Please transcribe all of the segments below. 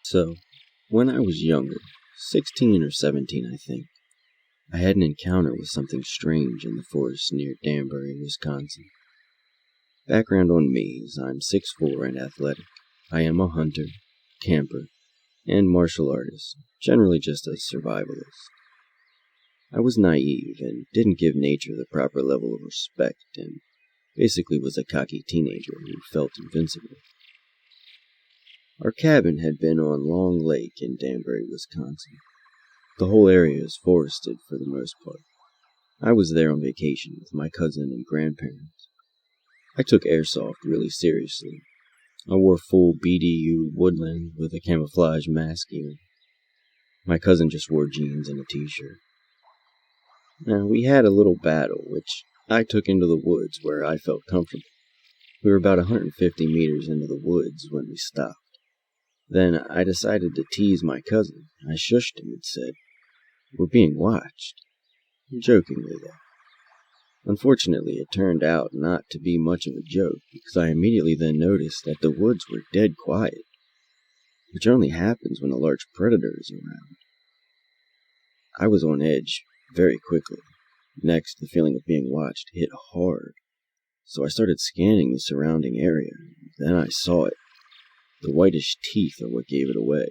So, when I was younger, 16 or 17 I think, I had an encounter with something strange in the forest near Danbury, Wisconsin. Background on me is I'm 6'4" and athletic. I am a hunter, camper, and martial artist, generally just a survivalist. I was naive and didn't give nature the proper level of respect and basically was a cocky teenager who felt invincible. Our cabin had been on Long Lake in Danbury, Wisconsin. The whole area is forested for the most part. I was there on vacation with my cousin and grandparents. I took airsoft really seriously. I wore full BDU woodland with a camouflage mask even. My cousin just wore jeans and a t-shirt. Now, we had a little battle, which I took into the woods where I felt comfortable. We were about 150 meters into the woods when we stopped. Then I decided to tease my cousin. I shushed him and said, "We're being watched." Jokingly, though. Unfortunately, it turned out not to be much of a joke, because I immediately then noticed that the woods were dead quiet, which only happens when a large predator is around. I was on edge very quickly. Next, the feeling of being watched hit hard, so I started scanning the surrounding area. Then I saw it. The whitish teeth are what gave it away.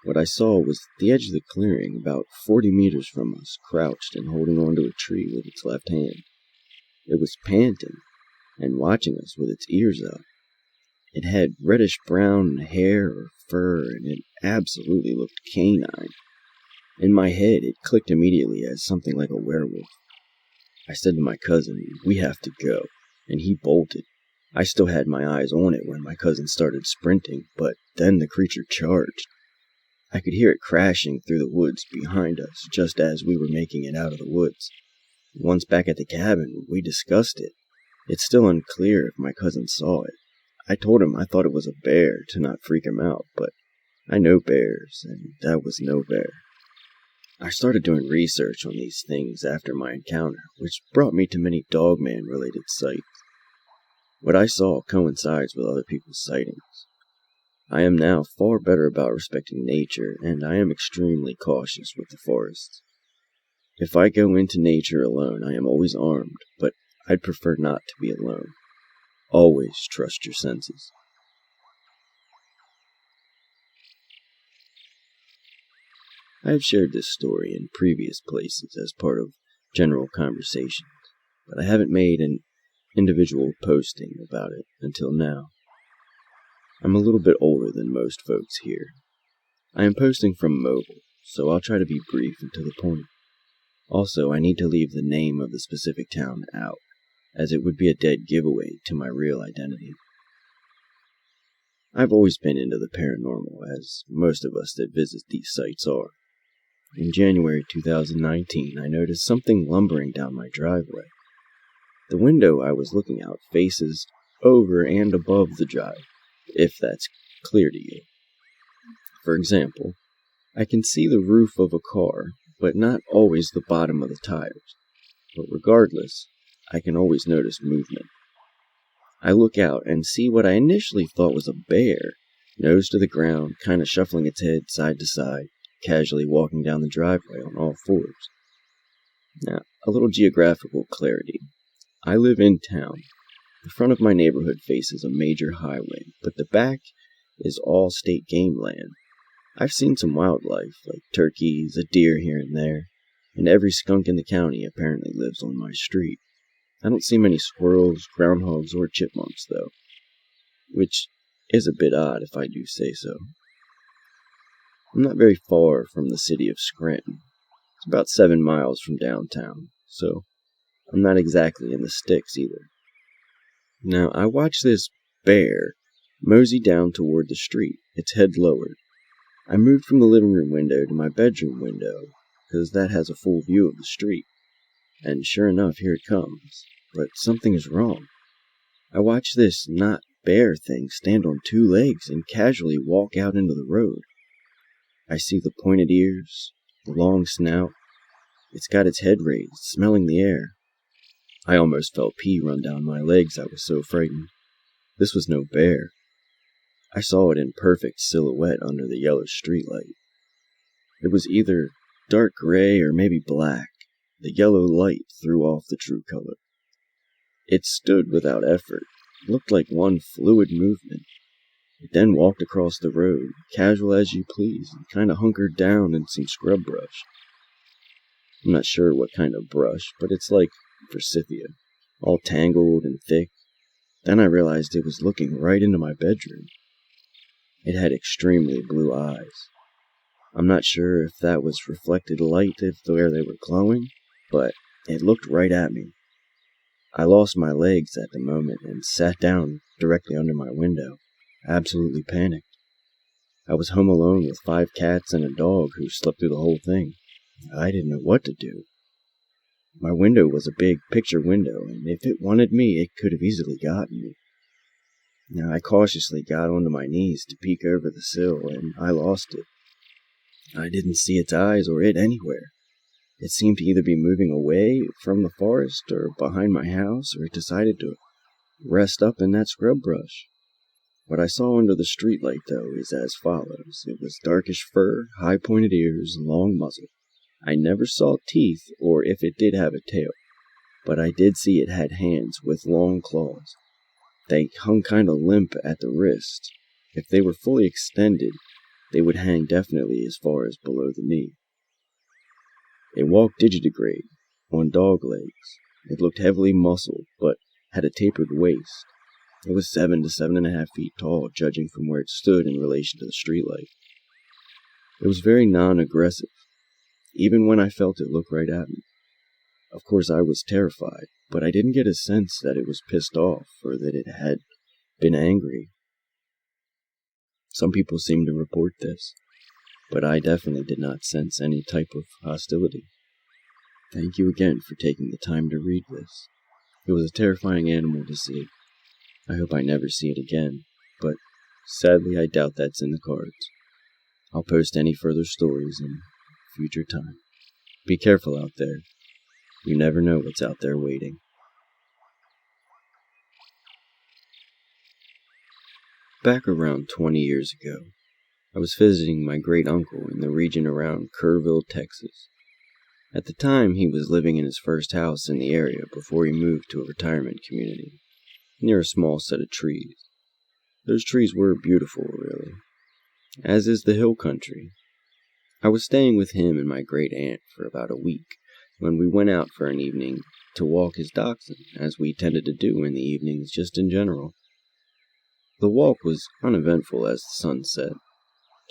What I saw was the edge of the clearing, about 40 meters from us, crouched and holding onto a tree with its left hand. It was panting and watching us with its ears up. It had reddish-brown hair or fur, and it absolutely looked canine. In my head, it clicked immediately as something like a werewolf. I said to my cousin, "We have to go," and he bolted. I still had my eyes on it when my cousin started sprinting, but then the creature charged. I could hear it crashing through the woods behind us just as we were making it out of the woods. Once back at the cabin, we discussed it. It's still unclear if my cousin saw it. I told him I thought it was a bear to not freak him out, but I know bears, and that was no bear. I started doing research on these things after my encounter, which brought me to many Dogman-related sites. What I saw coincides with other people's sightings. I am now far better about respecting nature, and I am extremely cautious with the forests. If I go into nature alone, I am always armed, but I'd prefer not to be alone. Always trust your senses. I have shared this story in previous places as part of general conversations, but I haven't made an individual posting about it until now. I'm a little bit older than most folks here. I am posting from mobile, so I'll try to be brief and to the point. Also, I need to leave the name of the specific town out, as it would be a dead giveaway to my real identity. I've always been into the paranormal, as most of us that visit these sites are. In January 2019, I noticed something lumbering down my driveway. The window I was looking out faces over and above the drive, if that's clear to you. For example, I can see the roof of a car, but not always the bottom of the tires. But regardless, I can always notice movement. I look out and see what I initially thought was a bear, nose to the ground, kind of shuffling its head side to side, casually walking down the driveway on all fours. Now, a little geographical clarity. I live in town. The front of my neighborhood faces a major highway, but the back is all state game land. I've seen some wildlife, like turkeys, a deer here and there, and every skunk in the county apparently lives on my street. I don't see many squirrels, groundhogs, or chipmunks, though, which is a bit odd if I do say so. I'm not very far from the city of Scranton. It's about 7 miles from downtown, so I'm not exactly in the sticks either. Now, I watch this bear mosey down toward the street, its head lowered. I moved from the living room window to my bedroom window, because that has a full view of the street. And sure enough, here it comes. But something is wrong. I watch this not bear thing stand on 2 legs and casually walk out into the road. I see the pointed ears, the long snout. It's got its head raised, smelling the air. I almost felt pee run down my legs, I was so frightened. This was no bear. I saw it in perfect silhouette under the yellow streetlight. It was either dark gray or maybe black. The yellow light threw off the true color. It stood without effort, looked like one fluid movement. It then walked across the road, casual as you please, and kinda hunkered down in some scrub brush. I'm not sure what kind of brush, but it's like forsythia, all tangled and thick. Then I realized it was looking right into my bedroom. It had extremely blue eyes. I'm not sure if that was reflected light where they were glowing, but it looked right at me. I lost my legs at the moment and sat down directly under my window, absolutely panicked. I was home alone with 5 cats and a dog who slept through the whole thing. I didn't know what to do. My window was a big picture window, and if it wanted me, it could have easily gotten me. Now, I cautiously got onto my knees to peek over the sill, and I lost it. I didn't see its eyes or it anywhere. It seemed to either be moving away from the forest or behind my house, or it decided to rest up in that scrub brush. What I saw under the streetlight, though, is as follows. It was darkish fur, high-pointed ears, long muzzle. I never saw teeth, or if it did have a tail, but I did see it had hands with long claws. They hung kinda limp at the wrist. If they were fully extended, they would hang definitely as far as below the knee. It walked digitigrade, on dog legs. It looked heavily muscled, but had a tapered waist. It was 7 to 7.5 feet tall, judging from where it stood in relation to the streetlight. It was very non-aggressive, even when I felt it look right at me. Of course, I was terrified, but I didn't get a sense that it was pissed off or that it had been angry. Some people seem to report this, but I definitely did not sense any type of hostility. Thank you again for taking the time to read this. It was a terrifying animal to see. I hope I never see it again, but sadly I doubt that's in the cards. I'll post any further stories in future time. Be careful out there. You never know what's out there waiting. Back around 20 years ago, I was visiting my great-uncle in the region around Kerrville, Texas. At the time, he was living in his first house in the area before he moved to a retirement community, near a small set of trees. Those trees were beautiful, really, as is the hill country. I was staying with him and my great-aunt for about a week when we went out for an evening to walk his dachshund, as we tended to do in the evenings just in general. The walk was uneventful as the sun set,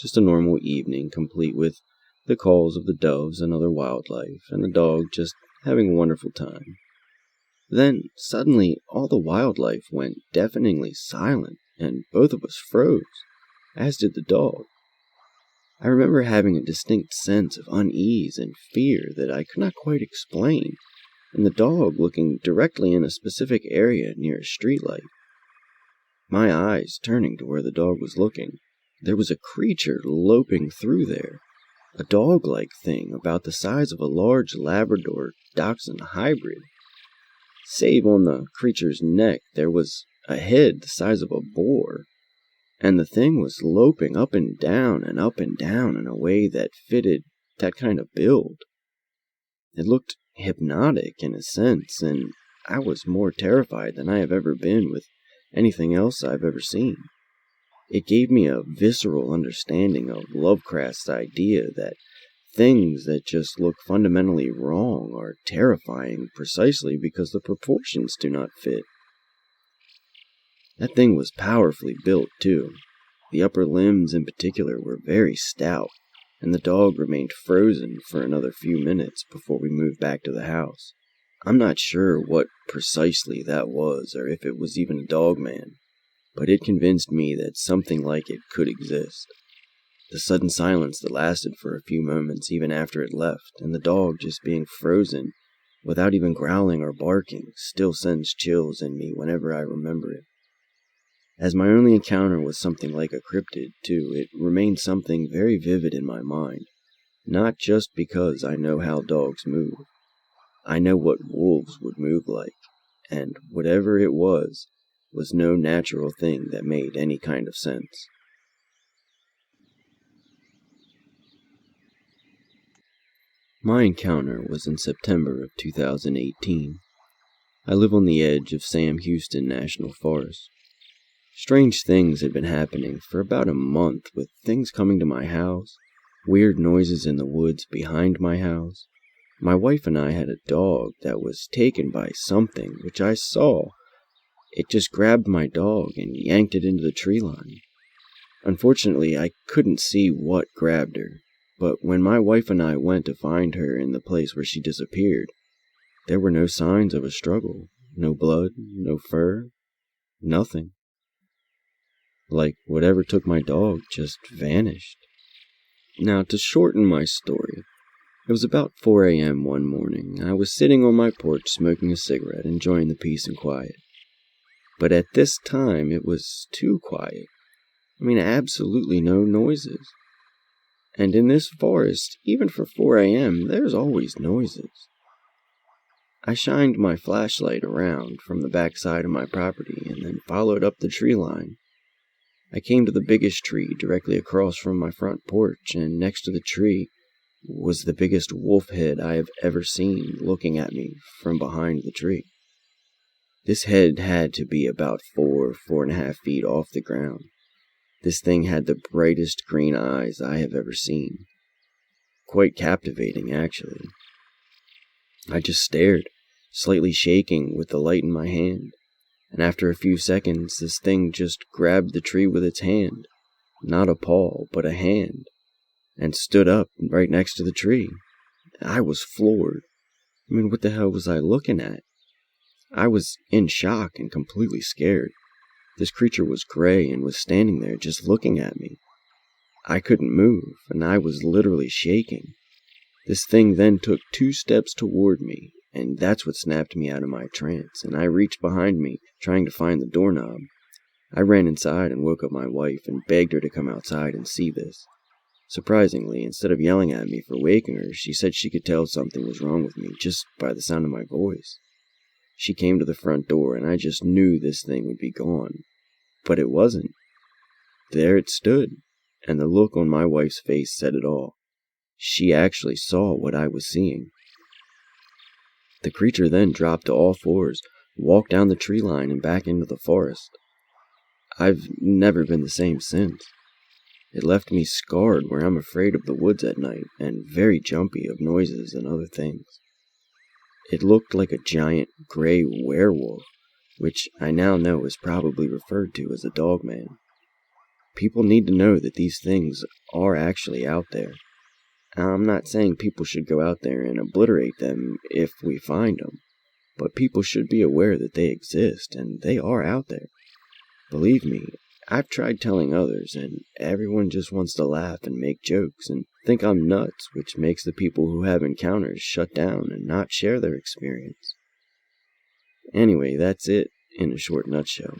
just a normal evening complete with the calls of the doves and other wildlife, and the dog just having a wonderful time. Then, suddenly, all the wildlife went deafeningly silent, and both of us froze, as did the dog. I remember having a distinct sense of unease and fear that I could not quite explain, and the dog looking directly in a specific area near a streetlight. My eyes turning to where the dog was looking, there was a creature loping through there, a dog-like thing about the size of a large Labrador Dachshund hybrid. Save on the creature's neck, there was a head the size of a boar, and the thing was loping up and down in a way that fitted that kind of build. It looked hypnotic in a sense, and I was more terrified than I have ever been with anything else I've ever seen. It gave me a visceral understanding of Lovecraft's idea that things that just look fundamentally wrong are terrifying precisely because the proportions do not fit. That thing was powerfully built, too. The upper limbs in particular were very stout, and the dog remained frozen for another few minutes before we moved back to the house. I'm not sure what precisely that was, or if it was even a Dogman, but it convinced me that something like it could exist. The sudden silence that lasted for a few moments even after it left, and the dog just being frozen, without even growling or barking, still sends chills in me whenever I remember it. As my only encounter was something like a cryptid, too, it remained something very vivid in my mind, not just because I know how dogs move. I know what wolves would move like, and whatever it was no natural thing that made any kind of sense. My encounter was in September of 2018. I live on the edge of Sam Houston National Forest. Strange things had been happening for about a month, with things coming to my house, weird noises in the woods behind my house. My wife and I had a dog that was taken by something, which I saw. It just grabbed my dog and yanked it into the tree line. Unfortunately, I couldn't see what grabbed her, but when my wife and I went to find her in the place where she disappeared, there were no signs of a struggle, no blood, no fur, nothing. Like whatever took my dog just vanished. Now, to shorten my story, it was about 4 a.m. one morning. I was sitting on my porch smoking a cigarette, enjoying the peace and quiet. But at this time, it was too quiet. Absolutely no noises. And in this forest, even for 4 a.m., there's always noises. I shined my flashlight around from the back side of my property and then followed up the tree line. I came to the biggest tree directly across from my front porch, and next to the tree was the biggest wolf head I have ever seen looking at me from behind the tree. This head had to be about 4.5 feet off the ground. This thing had the brightest green eyes I have ever seen. Quite captivating, actually. I just stared, slightly shaking with the light in my hand, and after a few seconds, this thing just grabbed the tree with its hand, not a paw, but a hand, and stood up right next to the tree. I was floored. What the hell was I looking at? I was in shock and completely scared. This creature was gray and was standing there just looking at me. I couldn't move, and I was literally shaking. This thing then took 2 steps toward me, and that's what snapped me out of my trance, and I reached behind me, trying to find the doorknob. I ran inside and woke up my wife and begged her to come outside and see this. Surprisingly, instead of yelling at me for waking her, she said she could tell something was wrong with me just by the sound of my voice. She came to the front door, and I just knew this thing would be gone. But it wasn't. There it stood, and the look on my wife's face said it all. She actually saw what I was seeing. The creature then dropped to all fours, walked down the tree line and back into the forest. I've never been the same since. It left me scarred where I'm afraid of the woods at night and very jumpy of noises and other things. It looked like a giant gray werewolf, which I now know is probably referred to as a Dogman. People need to know that these things are actually out there. I'm not saying people should go out there and obliterate them if we find them, but people should be aware that they exist, and they are out there. Believe me, I've tried telling others, and everyone just wants to laugh and make jokes and think I'm nuts, which makes the people who have encounters shut down and not share their experience. Anyway, that's it in a short nutshell.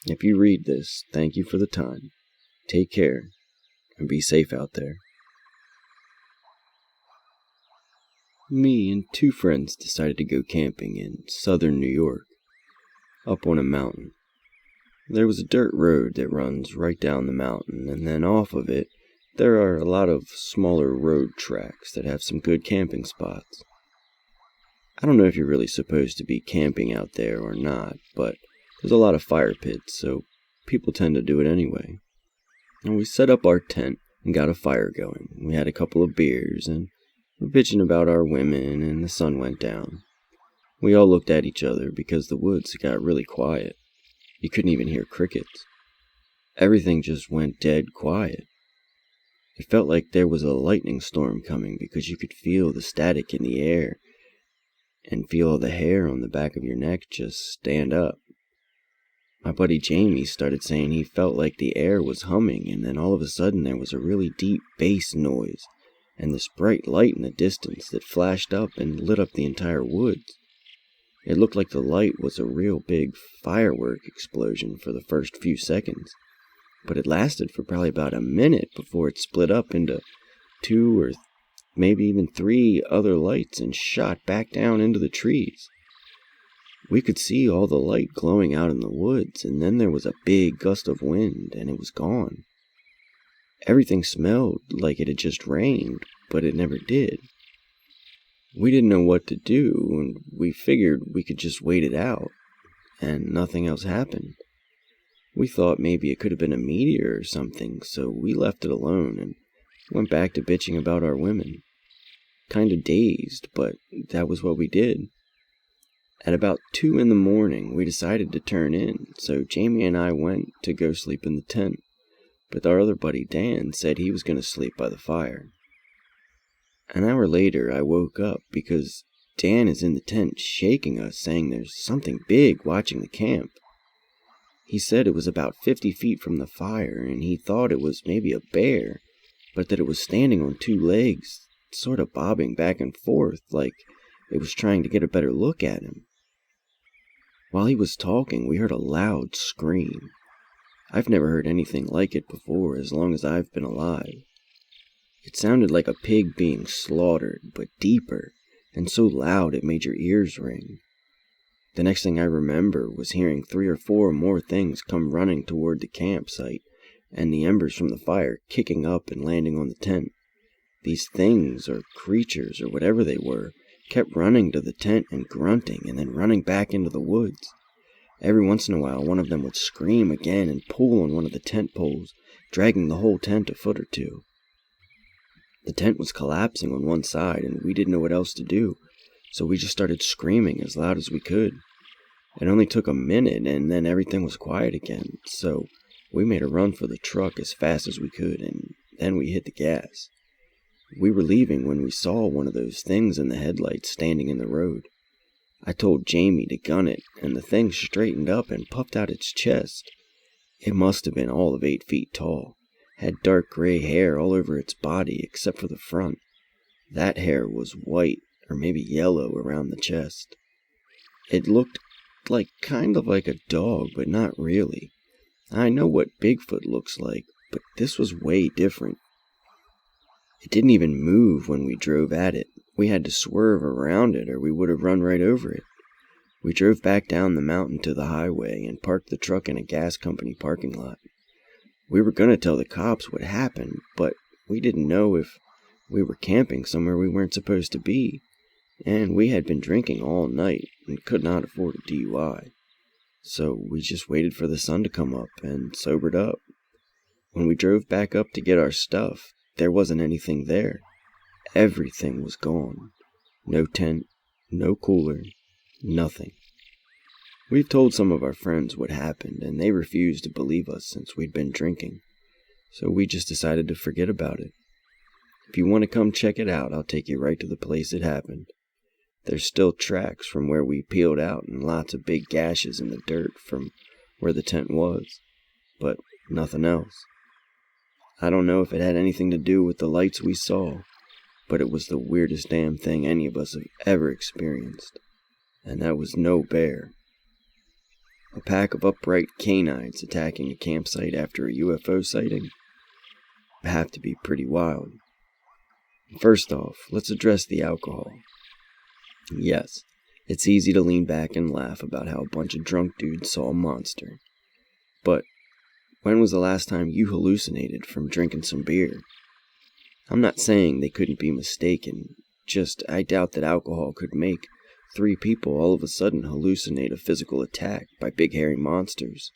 If you read this, thank you for the time. Take care, and be safe out there. Me and 2 friends decided to go camping in southern New York, up on a mountain. There was a dirt road that runs right down the mountain, and then off of it, there are a lot of smaller road tracks that have some good camping spots. I don't know if you're really supposed to be camping out there or not, but there's a lot of fire pits, so people tend to do it anyway. And we set up our tent and got a fire going. We had a couple of beers, and we're bitching about our women, and the sun went down. We all looked at each other because the woods got really quiet. You couldn't even hear crickets. Everything just went dead quiet. It felt like there was a lightning storm coming because you could feel the static in the air and feel the hair on the back of your neck just stand up. My buddy Jamie started saying he felt like the air was humming, and then all of a sudden there was a really deep bass noise and this bright light in the distance that flashed up and lit up the entire woods. It looked like the light was a real big firework explosion for the first few seconds, but it lasted for probably about a minute before it split up into 2 or maybe even 3 other lights and shot back down into the trees. We could see all the light glowing out in the woods, and then there was a big gust of wind, and it was gone. Everything smelled like it had just rained, but it never did. We didn't know what to do, and we figured we could just wait it out, and nothing else happened. We thought maybe it could have been a meteor or something, so we left it alone and went back to bitching about our women. Kinda dazed, but that was what we did. At about 2 in the morning, we decided to turn in, so Jamie and I went to go sleep in the tent, but our other buddy Dan said he was going to sleep by the fire. An hour later, I woke up because Dan is in the tent shaking us, saying there's something big watching the camp. He said it was about 50 feet from the fire, and he thought it was maybe a bear, but that it was standing on 2 legs, sort of bobbing back and forth like it was trying to get a better look at him. While he was talking, we heard a loud scream. I've never heard anything like it before as long as I've been alive. It sounded like a pig being slaughtered, but deeper, and so loud it made your ears ring. The next thing I remember was hearing 3 or 4 more things come running toward the campsite, and the embers from the fire kicking up and landing on the tent. These things, or creatures, or whatever they were, kept running to the tent and grunting, and then running back into the woods. Every once in a while, one of them would scream again and pull on one of the tent poles, dragging the whole tent a foot or 2. The tent was collapsing on one side, and we didn't know what else to do, so we just started screaming as loud as we could. It only took a minute, and then everything was quiet again, so we made a run for the truck as fast as we could, and then we hit the gas. We were leaving when we saw one of those things in the headlights standing in the road. I told Jamie to gun it, and the thing straightened up and puffed out its chest. It must have been all of 8 feet tall, had dark gray hair all over its body except for the front. That hair was white, or maybe yellow, around the chest. It looked kind of like a dog, but not really. I know what Bigfoot looks like, but this was way different. It didn't even move when we drove at it. We had to swerve around it or we would have run right over it. We drove back down the mountain to the highway and parked the truck in a gas company parking lot. We were going to tell the cops what happened, but we didn't know if we were camping somewhere we weren't supposed to be, and we had been drinking all night and could not afford a DUI. So we just waited for the sun to come up and sobered up. When we drove back up to get our stuff, there wasn't anything there. Everything was gone. No tent, no cooler, nothing. We've told some of our friends what happened, and they refused to believe us since we'd been drinking. So we just decided to forget about it. If you want to come check it out, I'll take you right to the place it happened. There's still tracks from where we peeled out and lots of big gashes in the dirt from where the tent was, but nothing else. I don't know if it had anything to do with the lights we saw, but it was the weirdest damn thing any of us have ever experienced. And that was no bear. A pack of upright canines attacking a campsite after a UFO sighting would have to be pretty wild. First off, let's address the alcohol. Yes, it's easy to lean back and laugh about how a bunch of drunk dudes saw a monster. But when was the last time you hallucinated from drinking some beer? I'm not saying they couldn't be mistaken, just I doubt that alcohol could make 3 people all of a sudden hallucinate a physical attack by big hairy monsters.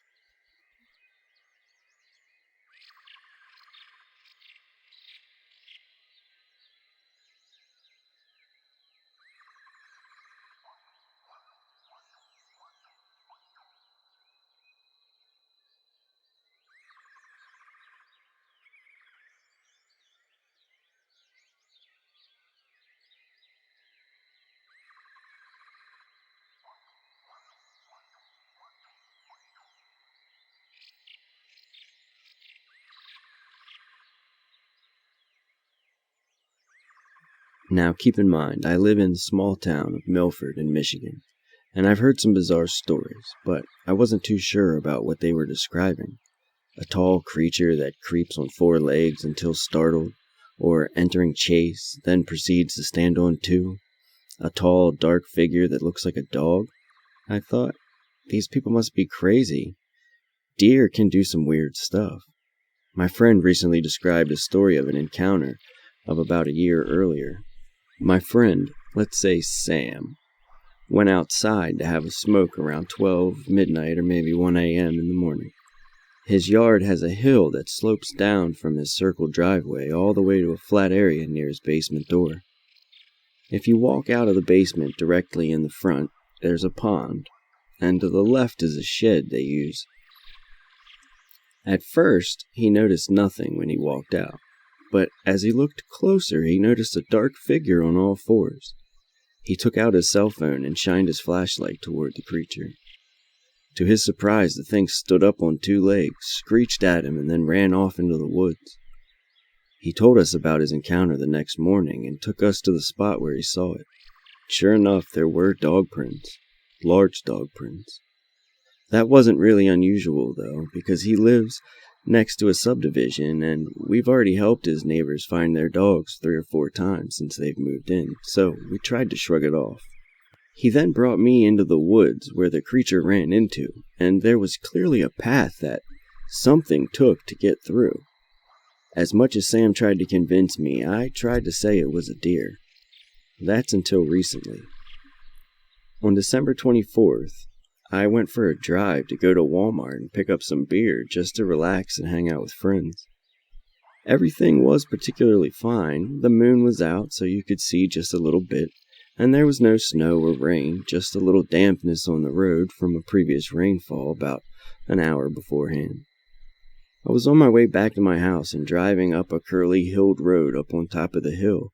Now keep in mind, I live in the small town of Milford in Michigan, and I've heard some bizarre stories, but I wasn't too sure about what they were describing. A tall creature that creeps on 4 legs until startled, or entering chase, then proceeds to stand on 2. A tall, dark figure that looks like a dog. I thought, these people must be crazy. Deer can do some weird stuff. My friend recently described a story of an encounter of about a year earlier. My friend let's say Sam, went outside to have a smoke around 12 midnight or maybe 1 a.m. in the morning. His yard has a hill that slopes down from his circle driveway all the way to a flat area near his basement door. If you walk out of the basement directly in the front, there's a pond, and to the left is a shed they use. At first, he noticed nothing when he walked out, but as he looked closer, he noticed a dark figure on all fours. He took out his cell phone and shined his flashlight toward the creature. To his surprise, the thing stood up on 2 legs, screeched at him, and then ran off into the woods. He told us about his encounter the next morning and took us to the spot where he saw it. Sure enough, there were dog prints, large dog prints. That wasn't really unusual, though, because he lives next to a subdivision, and we've already helped his neighbors find their dogs 3 or 4 times since they've moved in, so we tried to shrug it off. He then brought me into the woods where the creature ran into, and there was clearly a path that something took to get through. As much as Sam tried to convince me, I tried to say it was a deer. That's until recently. On December 24th, I went for a drive to go to Walmart and pick up some beer just to relax and hang out with friends. Everything was particularly fine. The moon was out so you could see just a little bit, and there was no snow or rain, just a little dampness on the road from a previous rainfall about an hour beforehand. I was on my way back to my house and driving up a curly-hilled road up on top of the hill,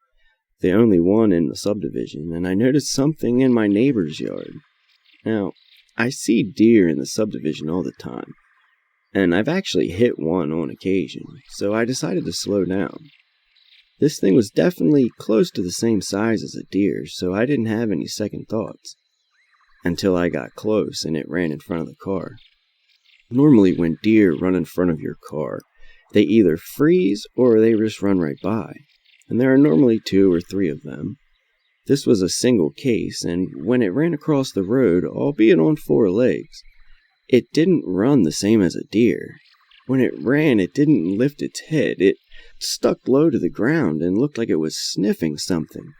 the only one in the subdivision, and I noticed something in my neighbor's yard. Now, I see deer in the subdivision all the time, and I've actually hit one on occasion, so I decided to slow down. This thing was definitely close to the same size as a deer, so I didn't have any second thoughts, until I got close and it ran in front of the car. Normally when deer run in front of your car, they either freeze or they just run right by, and there are normally 2 or 3 of them. This was a single case, and when it ran across the road, albeit on 4 legs, it didn't run the same as a deer. When it ran, it didn't lift its head. It stuck low to the ground and looked like it was sniffing something.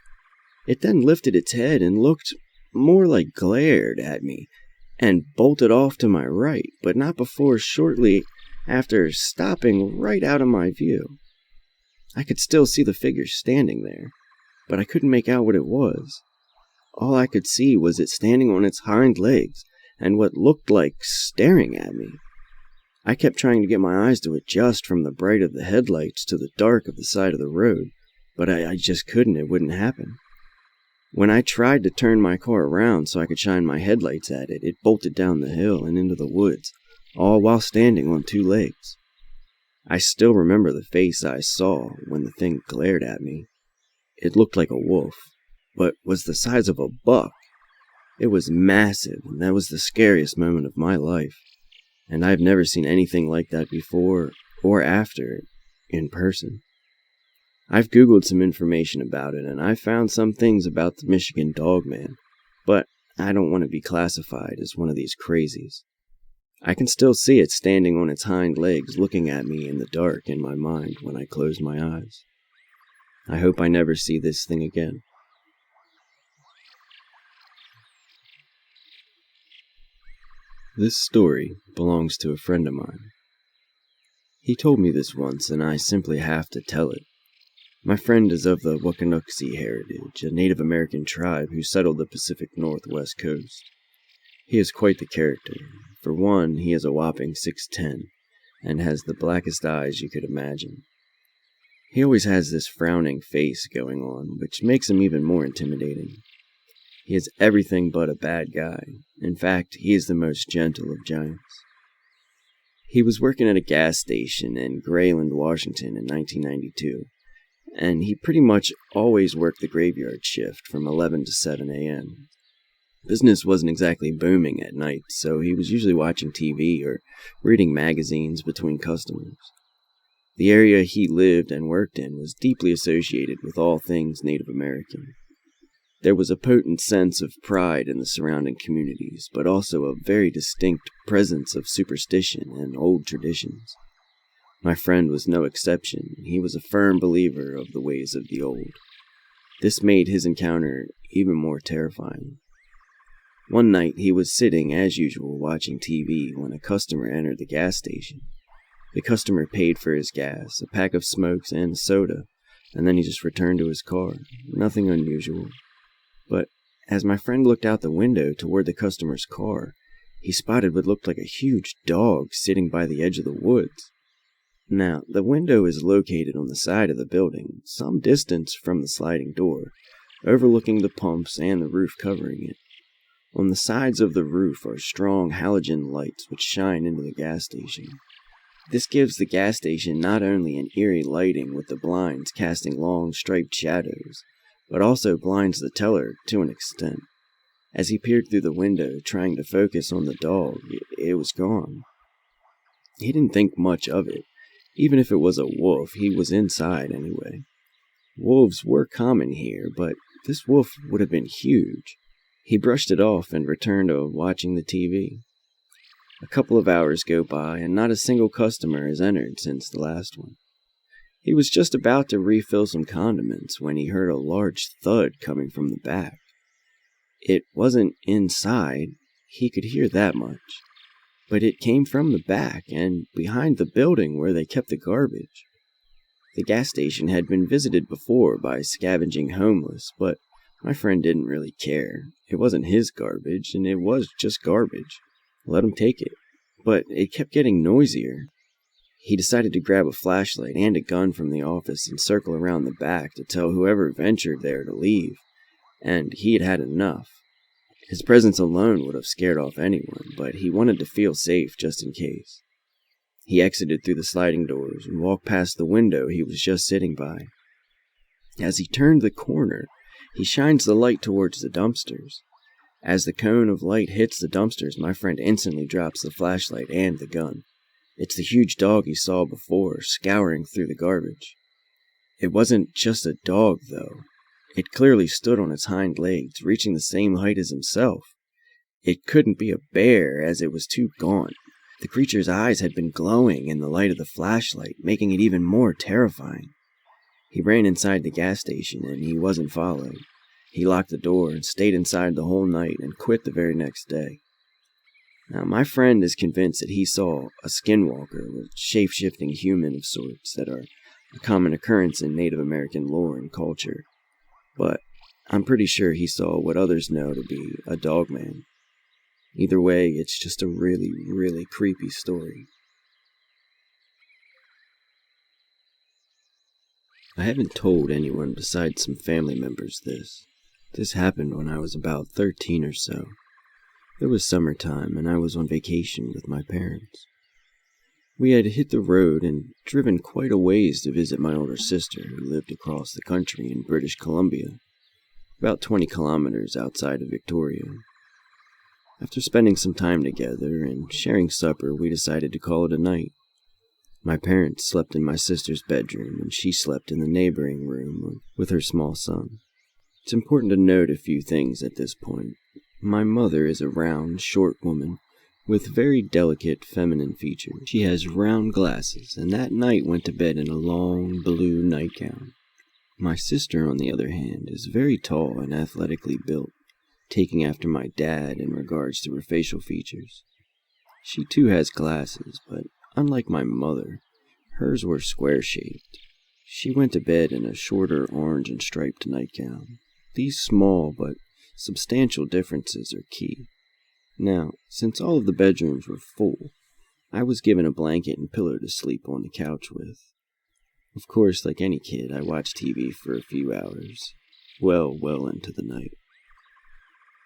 It then lifted its head and looked more like glared at me, and bolted off to my right, but not before shortly after stopping right out of my view. I could still see the figure standing there, but I couldn't make out what it was. All I could see was it standing on its hind legs, and what looked like staring at me. I kept trying to get my eyes to adjust from the bright of the headlights to the dark of the side of the road, but I just couldn't. It wouldn't happen. When I tried to turn my car around so I could shine my headlights at it, it bolted down the hill and into the woods, all while standing on 2 legs. I still remember the face I saw when the thing glared at me. It looked like a wolf, but was the size of a buck. It was massive, and that was the scariest moment of my life, and I've never seen anything like that before or after in person. I've Googled some information about it, and I found some things about the Michigan Dogman, but I don't want to be classified as one of these crazies. I can still see it standing on its hind legs looking at me in the dark in my mind when I close my eyes. I hope I never see this thing again. This story belongs to a friend of mine. He told me this once, and I simply have to tell it. My friend is of the Wakanukse heritage, a Native American tribe who settled the Pacific Northwest coast. He is quite the character. For one, he is a whopping 6'10", and has the blackest eyes you could imagine. He always has this frowning face going on, which makes him even more intimidating. He is everything but a bad guy. In fact, he is the most gentle of giants. He was working at a gas station in Grayland, Washington in 1992, and he pretty much always worked the graveyard shift from 11 to 7 a.m. Business wasn't exactly booming at night, so he was usually watching TV or reading magazines between customers. The area he lived and worked in was deeply associated with all things Native American. There was a potent sense of pride in the surrounding communities, but also a very distinct presence of superstition and old traditions. My friend was no exception. He was a firm believer of the ways of the old. This made his encounter even more terrifying. One night, he was sitting, as usual, watching TV when a customer entered the gas station. The customer paid for his gas, a pack of smokes, and a soda, and then he just returned to his car. Nothing unusual. But as my friend looked out the window toward the customer's car, he spotted what looked like a huge dog sitting by the edge of the woods. Now, the window is located on the side of the building, some distance from the sliding door, overlooking the pumps and the roof covering it. On the sides of the roof are strong halogen lights which shine into the gas station. This gives the gas station not only an eerie lighting with the blinds casting long striped shadows, but also blinds the teller to an extent. As he peered through the window, trying to focus on the dog, it was gone. He didn't think much of it. Even if it was a wolf, he was inside anyway. Wolves were common here, but this wolf would have been huge. He brushed it off and returned to watching the TV. A couple of hours go by, and not a single customer has entered since the last one. He was just about to refill some condiments when he heard a large thud coming from the back. It wasn't inside, he could hear that much, but it came from the back and behind the building where they kept the garbage. The gas station had been visited before by scavenging homeless, but my friend didn't really care. It wasn't his garbage, and it was just garbage. Let him take it. But it kept getting noisier. He decided to grab a flashlight and a gun from the office and circle around the back to tell whoever ventured there to leave, and he had had enough. His presence alone would have scared off anyone, but he wanted to feel safe just in case. He exited through the sliding doors and walked past the window he was just sitting by. As he turned the corner, he shines the light towards the dumpsters. As the cone of light hits the dumpsters, my friend instantly drops the flashlight and the gun. It's the huge dog he saw before, scouring through the garbage. It wasn't just a dog, though. It clearly stood on its hind legs, reaching the same height as himself. It couldn't be a bear, as it was too gaunt. The creature's eyes had been glowing in the light of the flashlight, making it even more terrifying. He ran inside the gas station, and he wasn't followed. He locked the door and stayed inside the whole night and quit the very next day. Now, my friend is convinced that he saw a skinwalker, a shape-shifting human of sorts that are a common occurrence in Native American lore and culture. But I'm pretty sure he saw what others know to be a dogman. Either way, it's just a really, really creepy story. I haven't told anyone besides some family members this. This happened when I was about 13 or so. It was summertime, and I was on vacation with my parents. We had hit the road and driven quite a ways to visit my older sister, who lived across the country in British Columbia, about 20 kilometers outside of Victoria. After spending some time together and sharing supper, we decided to call it a night. My parents slept in my sister's bedroom, and she slept in the neighboring room with her small son. It's important to note a few things at this point. My mother is a round, short woman with very delicate feminine features. She has round glasses, and that night went to bed in a long blue nightgown. My sister, on the other hand, is very tall and athletically built, taking after my dad in regards to her facial features. She too has glasses, but unlike my mother, hers were square-shaped. She went to bed in a shorter orange and striped nightgown. These small but substantial differences are key. Now, since all of the bedrooms were full, I was given a blanket and pillow to sleep on the couch with. Of course, like any kid, I watched TV for a few hours, well into the night.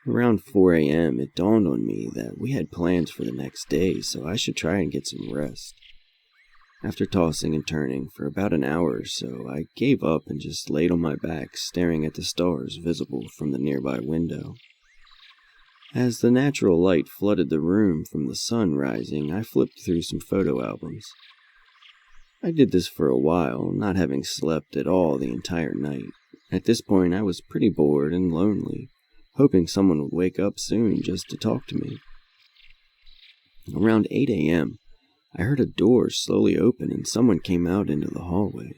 Around 4 a.m., it dawned on me that we had plans for the next day, so I should try and get some rest. After tossing and turning for about an hour or so, I gave up and just laid on my back, staring at the stars visible from the nearby window. As the natural light flooded the room from the sun rising, I flipped through some photo albums. I did this for a while, not having slept at all the entire night. At this point, I was pretty bored and lonely, hoping someone would wake up soon just to talk to me. Around 8 a.m., I heard a door slowly open and someone came out into the hallway.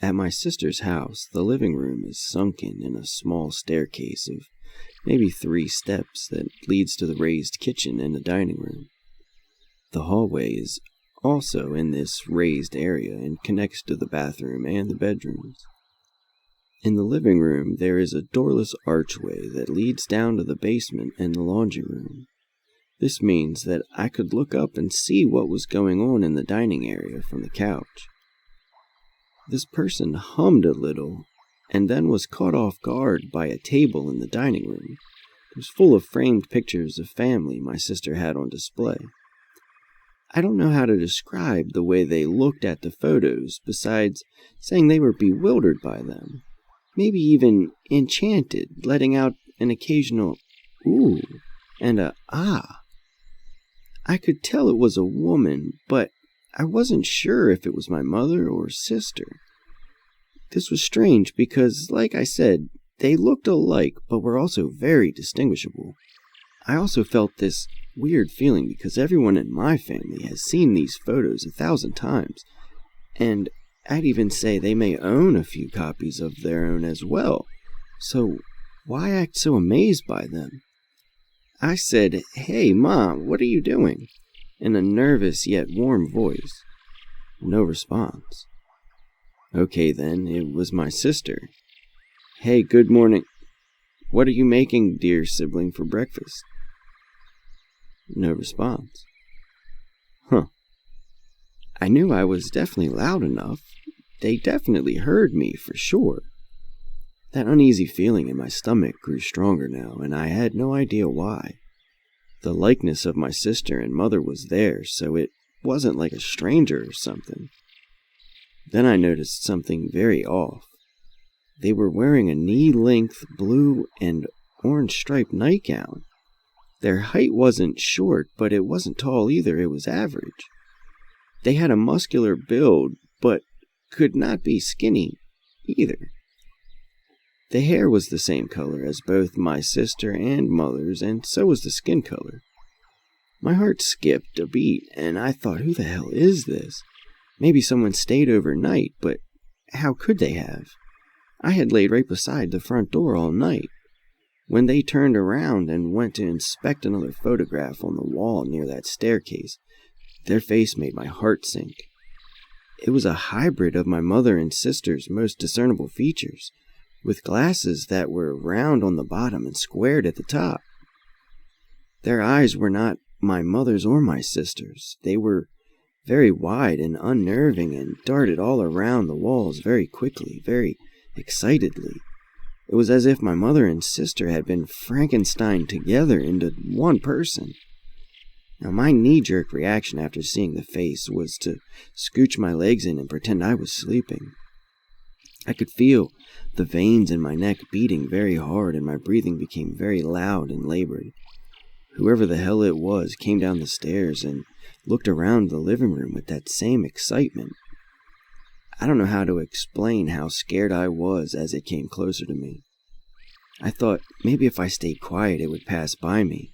At my sister's house, the living room is sunken in a small staircase of maybe 3 steps that leads to the raised kitchen and the dining room. The hallway is also in this raised area and connects to the bathroom and the bedrooms. In the living room, there is a doorless archway that leads down to the basement and the laundry room. This means that I could look up and see what was going on in the dining area from the couch. This person hummed a little and then was caught off guard by a table in the dining room. It was full of framed pictures of family my sister had on display. I don't know how to describe the way they looked at the photos besides saying they were bewildered by them. Maybe even enchanted, letting out an occasional ooh and a ah. I could tell it was a woman, but I wasn't sure if it was my mother or sister. This was strange because, like I said, they looked alike but were also very distinguishable. I also felt this weird feeling because everyone in my family has seen these photos 1,000 times, and I'd even say they may own a few copies of their own as well, so why act so amazed by them? I said, "Hey, Mom, what are you doing?" in a nervous yet warm voice. No response. Okay then, it was my sister. "Hey, good morning. What are you making, dear sibling, for breakfast?" No response. I knew I was definitely loud enough. They definitely heard me, for sure. That uneasy feeling in my stomach grew stronger now, and I had no idea why. The likeness of my sister and mother was there, so it wasn't like a stranger or something. Then I noticed something very off. They were wearing a knee-length blue and orange-striped nightgown. Their height wasn't short, but it wasn't tall either, it was average. They had a muscular build, but could not be skinny either. The hair was the same color as both my sister and mother's, and so was the skin color. My heart skipped a beat, and I thought, who the hell is this? Maybe someone stayed overnight, but how could they have? I had laid right beside the front door all night. When they turned around and went to inspect another photograph on the wall near that staircase, their face made my heart sink. It was a hybrid of my mother and sister's most discernible features, with glasses that were round on the bottom and squared at the top. Their eyes were not my mother's or my sister's. They were very wide and unnerving and darted all around the walls very quickly, very excitedly. It was as if my mother and sister had been Frankensteined together into one person. Now, my knee-jerk reaction after seeing the face was to scooch my legs in and pretend I was sleeping. I could feel the veins in my neck beating very hard, and my breathing became very loud and labored. Whoever the hell it was came down the stairs and looked around the living room with that same excitement. I don't know how to explain how scared I was as it came closer to me. I thought maybe if I stayed quiet it would pass by me.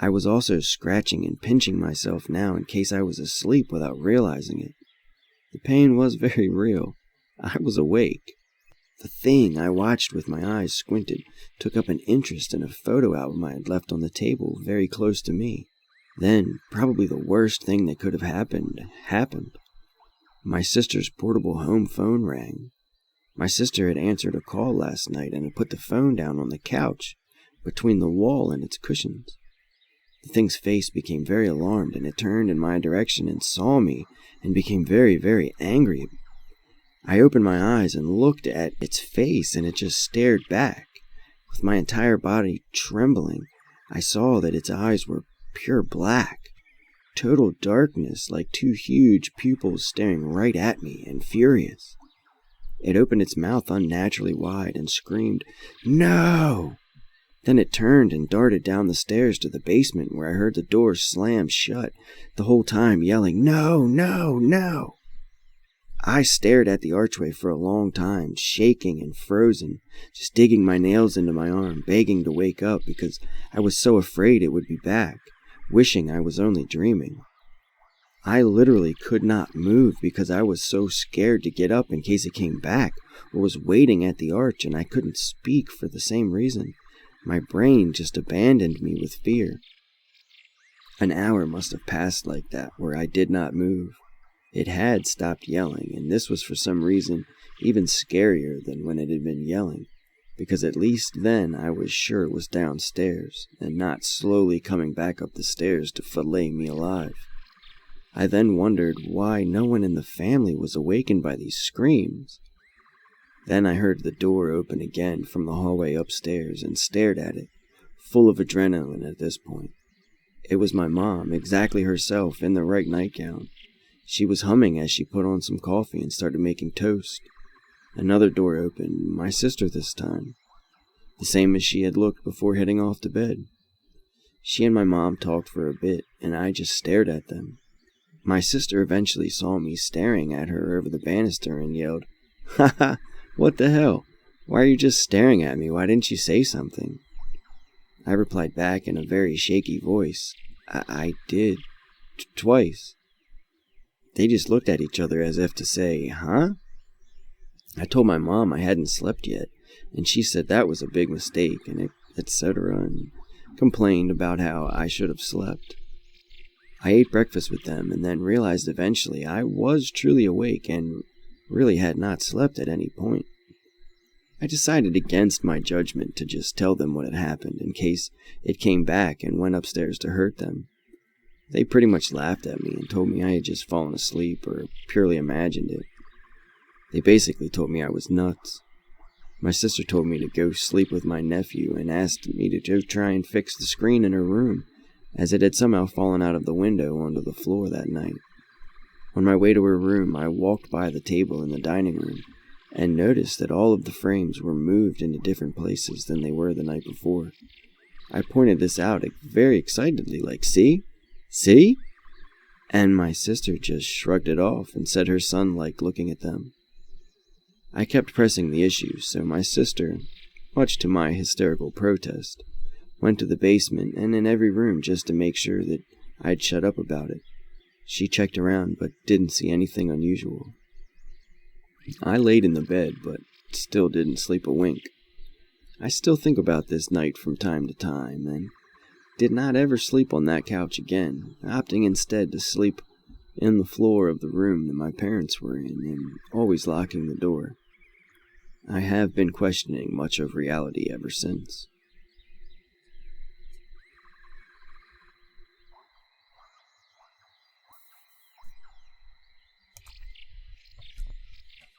I was also scratching and pinching myself now in case I was asleep without realizing it. The pain was very real. I was awake. The thing I watched with my eyes squinted took up an interest in a photo album I had left on the table very close to me. Then, probably the worst thing that could have happened. My sister's portable home phone rang. My sister had answered a call last night and had put the phone down on the couch between the wall and its cushions. The thing's face became very alarmed, and it turned in my direction and saw me and became very, very angry. I opened my eyes and looked at its face, and it just stared back. With my entire body trembling, I saw that its eyes were pure black, total darkness, like 2 huge pupils staring right at me and furious. It opened its mouth unnaturally wide and screamed, "No!" Then it turned and darted down the stairs to the basement, where I heard the door slam shut, the whole time yelling, "No, no, no!" I stared at the archway for a long time, shaking and frozen, just digging my nails into my arm, begging to wake up because I was so afraid it would be back, wishing I was only dreaming. I literally could not move because I was so scared to get up in case it came back or was waiting at the arch, and I couldn't speak for the same reason. My brain just abandoned me with fear. An hour must have passed like that where I did not move. It had stopped yelling, and this was for some reason even scarier than when it had been yelling, because at least then I was sure it was downstairs and not slowly coming back up the stairs to fillet me alive. I then wondered why no one in the family was awakened by these screams. Then I heard the door open again from the hallway upstairs and stared at it, full of adrenaline at this point. It was my mom, exactly herself, in the right nightgown. She was humming as she put on some coffee and started making toast. Another door opened, my sister this time, the same as she had looked before heading off to bed. She and my mom talked for a bit, and I just stared at them. My sister eventually saw me staring at her over the banister and yelled, "Ha ha, what the hell? Why are you just staring at me? Why didn't you say something?" I replied back in a very shaky voice, I did. Twice. They just looked at each other as if to say, "Huh?" I told my mom I hadn't slept yet, and she said that was a big mistake, and etc., and complained about how I should have slept. I ate breakfast with them and then realized eventually I was truly awake and really had not slept at any point. I decided against my judgment to just tell them what had happened in case it came back and went upstairs to hurt them. They pretty much laughed at me and told me I had just fallen asleep or purely imagined it. They basically told me I was nuts. My sister told me to go sleep with my nephew and asked me to go try and fix the screen in her room, as it had somehow fallen out of the window onto the floor that night. On my way to her room, I walked by the table in the dining room and noticed that all of the frames were moved into different places than they were the night before. I pointed this out very excitedly, like, "See? See?" And my sister just shrugged it off and said her son liked looking at them. I kept pressing the issue, so my sister, much to my hysterical protest, went to the basement and in every room just to make sure that I'd shut up about it. She checked around but didn't see anything unusual. I laid in the bed but still didn't sleep a wink. I still think about this night from time to time and did not ever sleep on that couch again, opting instead to sleep in the floor of the room that my parents were in and always locking the door. I have been questioning much of reality ever since.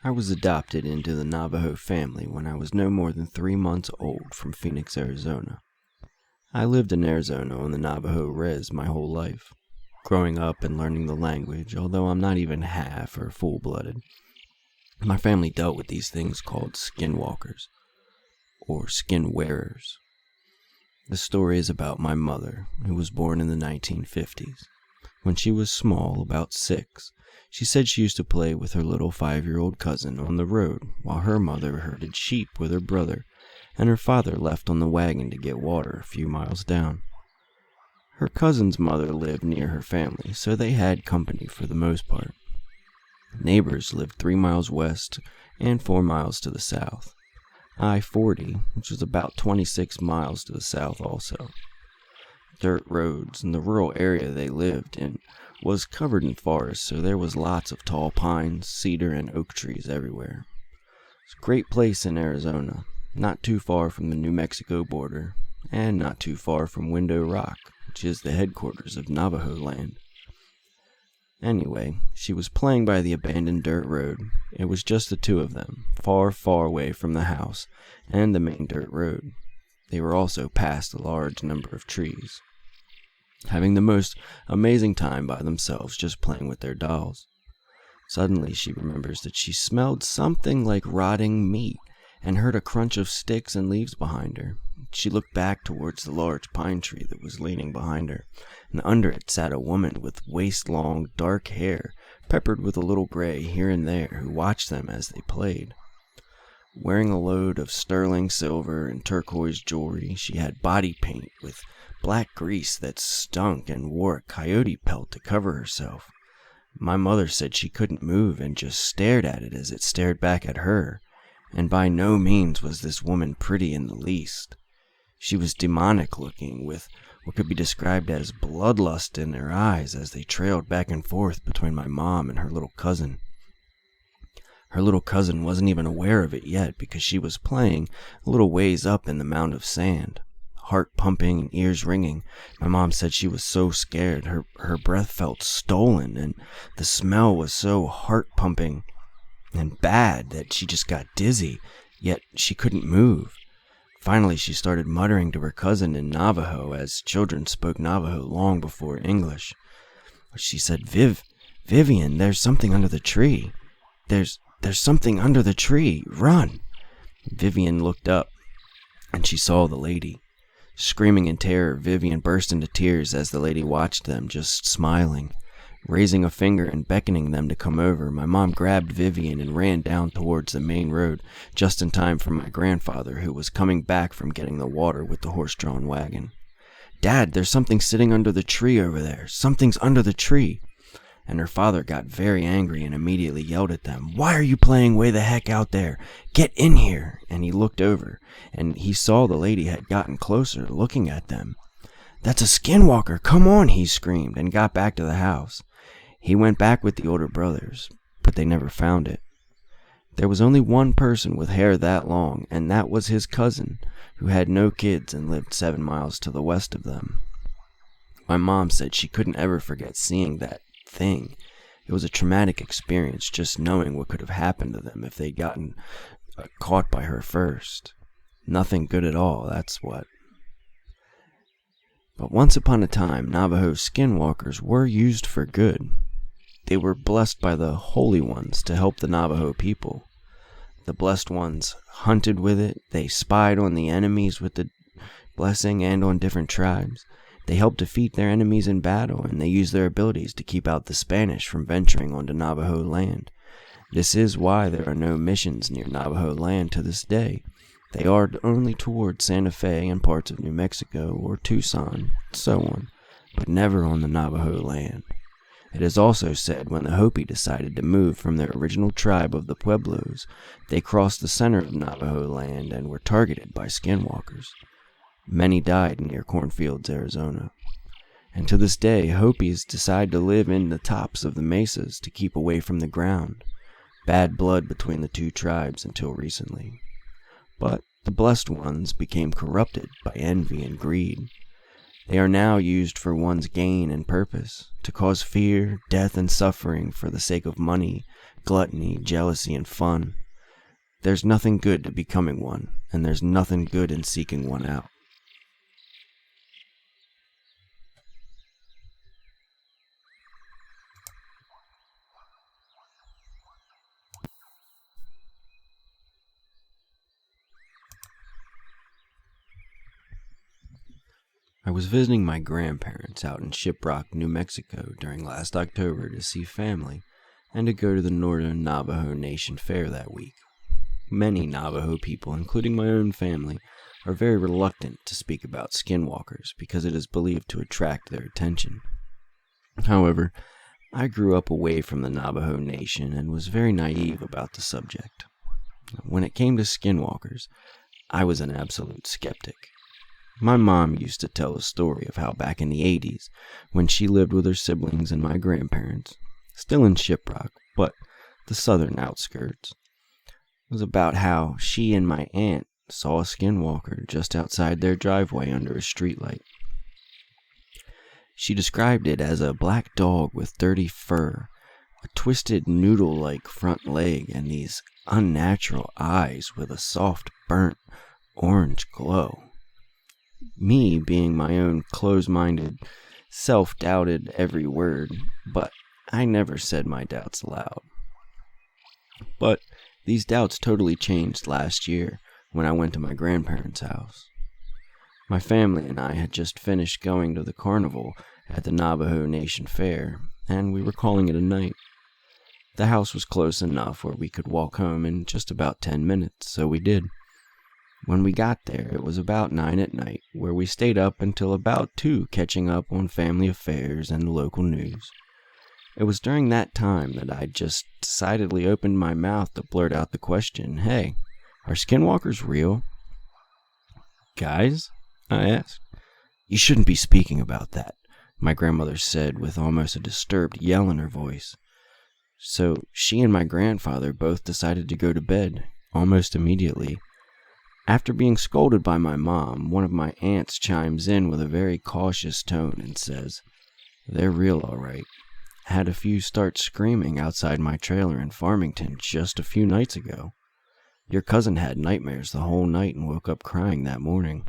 I was adopted into the Navajo family when I was no more than 3 months old from Phoenix, Arizona. I lived in Arizona on the Navajo res my whole life, growing up and learning the language, although I'm not even half or full-blooded. My family dealt with these things called skinwalkers, or skin wearers. The story is about my mother, who was born in the 1950s. When she was small, about 6, she said she used to play with her little 5-year-old cousin on the road while her mother herded sheep with her brother, and her father left on the wagon to get water a few miles down. Her cousin's mother lived near her family, so they had company for the most part. Neighbors lived 3 miles west and 4 miles to the south. I-40, which was about 26 miles to the south also. Dirt roads, and the rural area they lived in was covered in forest, so there was lots of tall pines, cedar, and oak trees everywhere. It's a great place in Arizona, not too far from the New Mexico border, and not too far from Window Rock, which is the headquarters of Navajo land. Anyway, she was playing by the abandoned dirt road. It was just the two of them, far, far away from the house and the main dirt road. They were also past a large number of trees, having the most amazing time by themselves just playing with their dolls. Suddenly she remembers that she smelled something like rotting meat and heard a crunch of sticks and leaves behind her. She looked back towards the large pine tree that was leaning behind her, and under it sat a woman with waist-long, dark hair, peppered with a little gray here and there, who watched them as they played. Wearing a load of sterling silver and turquoise jewelry, she had body paint with black grease that stunk and wore a coyote pelt to cover herself. My mother said she couldn't move and just stared at it as it stared back at her, and by no means was this woman pretty in the least. She was demonic looking, with what could be described as bloodlust in her eyes as they trailed back and forth between my mom and her little cousin. Her little cousin wasn't even aware of it yet because she was playing a little ways up in the mound of sand. Heart pumping and ears ringing. My mom said she was so scared. Her breath felt stolen, and the smell was so heart pumping and bad that she just got dizzy, yet she couldn't move. Finally, she started muttering to her cousin in Navajo, as children spoke Navajo long before English. She said, Vivian, there's something under the tree. There's something under the tree. Run. Vivian looked up, and she saw the lady. Screaming in terror, Vivian burst into tears as the lady watched them, just smiling. Raising a finger and beckoning them to come over, my mom grabbed Vivian and ran down towards the main road, just in time for my grandfather, who was coming back from getting the water with the horse-drawn wagon. Dad, there's something sitting under the tree over there. Something's under the tree. And her father got very angry and immediately yelled at them, Why are you playing way the heck out there? Get in here! And he looked over, and he saw the lady had gotten closer, looking at them. That's a skinwalker! Come on! He screamed, and got back to the house. He went back with the older brothers, but they never found it. There was only one person with hair that long, and that was his cousin, who had no kids and lived 7 miles to the west of them. My mom said she couldn't ever forget seeing that thing. It was a traumatic experience, just knowing what could have happened to them if they'd gotten caught by her first. Nothing good at all, that's what. But once upon a time, Navajo skinwalkers were used for good. They were blessed by the holy ones to help the Navajo people. The blessed ones hunted with it, they spied on the enemies with the blessing and on different tribes. They helped defeat their enemies in battle, and they used their abilities to keep out the Spanish from venturing onto Navajo land. This is why there are no missions near Navajo land to this day. They are only toward Santa Fe and parts of New Mexico or Tucson, so on, but never on the Navajo land. It is also said when the Hopi decided to move from their original tribe of the Pueblos, they crossed the center of Navajo land and were targeted by skinwalkers. Many died near cornfields, Arizona. And to this day, Hopis decide to live in the tops of the mesas to keep away from the ground. Bad blood between the two tribes until recently. But the blessed ones became corrupted by envy and greed. They are now used for one's gain and purpose, to cause fear, death, and suffering for the sake of money, gluttony, jealousy, and fun. There's nothing good to becoming one, and there's nothing good in seeking one out. I was visiting my grandparents out in Shiprock, New Mexico during last October to see family and to go to the Northern Navajo Nation Fair that week. Many Navajo people, including my own family, are very reluctant to speak about skinwalkers because it is believed to attract their attention. However, I grew up away from the Navajo Nation and was very naive about the subject. When it came to skinwalkers, I was an absolute skeptic. My mom used to tell a story of how back in the 80s, when she lived with her siblings and my grandparents, still in Shiprock, but the southern outskirts, was about how she and my aunt saw a skinwalker just outside their driveway under a streetlight. She described it as a black dog with dirty fur, a twisted noodle-like front leg, and these unnatural eyes with a soft, burnt, orange glow. Me, being my own close-minded self, doubted every word, but I never said my doubts aloud. But these doubts totally changed last year when I went to my grandparents' house. My family and I had just finished going to the carnival at the Navajo Nation Fair, and we were calling it a night. The house was close enough where we could walk home in just about 10 minutes, so we did. When we got there, it was about 9 at night, where we stayed up until about 2 catching up on family affairs and the local news. It was during that time that I just decidedly opened my mouth to blurt out the question, "Hey, are skinwalkers real?" "Guys?" I asked. "You shouldn't be speaking about that," my grandmother said with almost a disturbed yell in her voice. So she and my grandfather both decided to go to bed, almost immediately. After being scolded by my mom, one of my aunts chimes in with a very cautious tone and says, "They're real, all right. Had a few start screaming outside my trailer in Farmington just a few nights ago. Your cousin had nightmares the whole night and woke up crying that morning."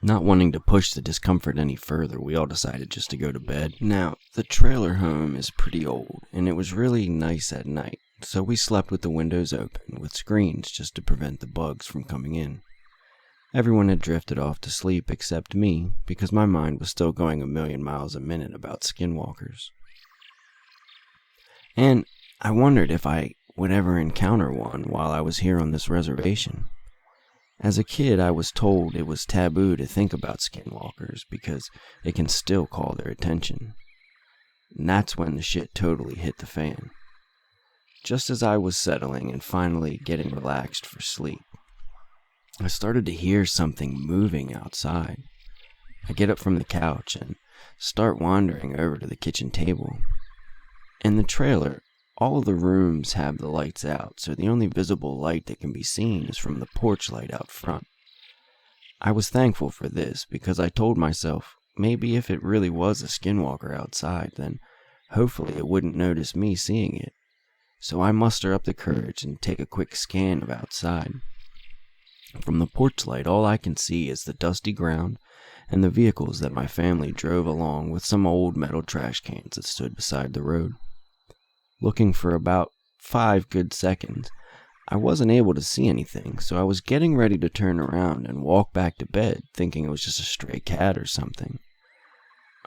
Not wanting to push the discomfort any further, we all decided just to go to bed. Now, the trailer home is pretty old, and it was really nice at night, so we slept with the windows open, with screens just to prevent the bugs from coming in. Everyone had drifted off to sleep except me, because my mind was still going a million miles a minute about skinwalkers. And I wondered if I would ever encounter one while I was here on this reservation. As a kid, I was told it was taboo to think about skinwalkers because it can still call their attention. And that's when the shit totally hit the fan. Just as I was settling and finally getting relaxed for sleep, I started to hear something moving outside. I get up from the couch and start wandering over to the kitchen table. In the trailer, all of the rooms have the lights out, so the only visible light that can be seen is from the porch light out front. I was thankful for this because I told myself maybe if it really was a skinwalker outside, then hopefully it wouldn't notice me seeing it. So I muster up the courage and take a quick scan of outside. From the porch light, all I can see is the dusty ground and the vehicles that my family drove along with some old metal trash cans that stood beside the road. Looking for about 5 good seconds, I wasn't able to see anything, so I was getting ready to turn around and walk back to bed, thinking it was just a stray cat or something.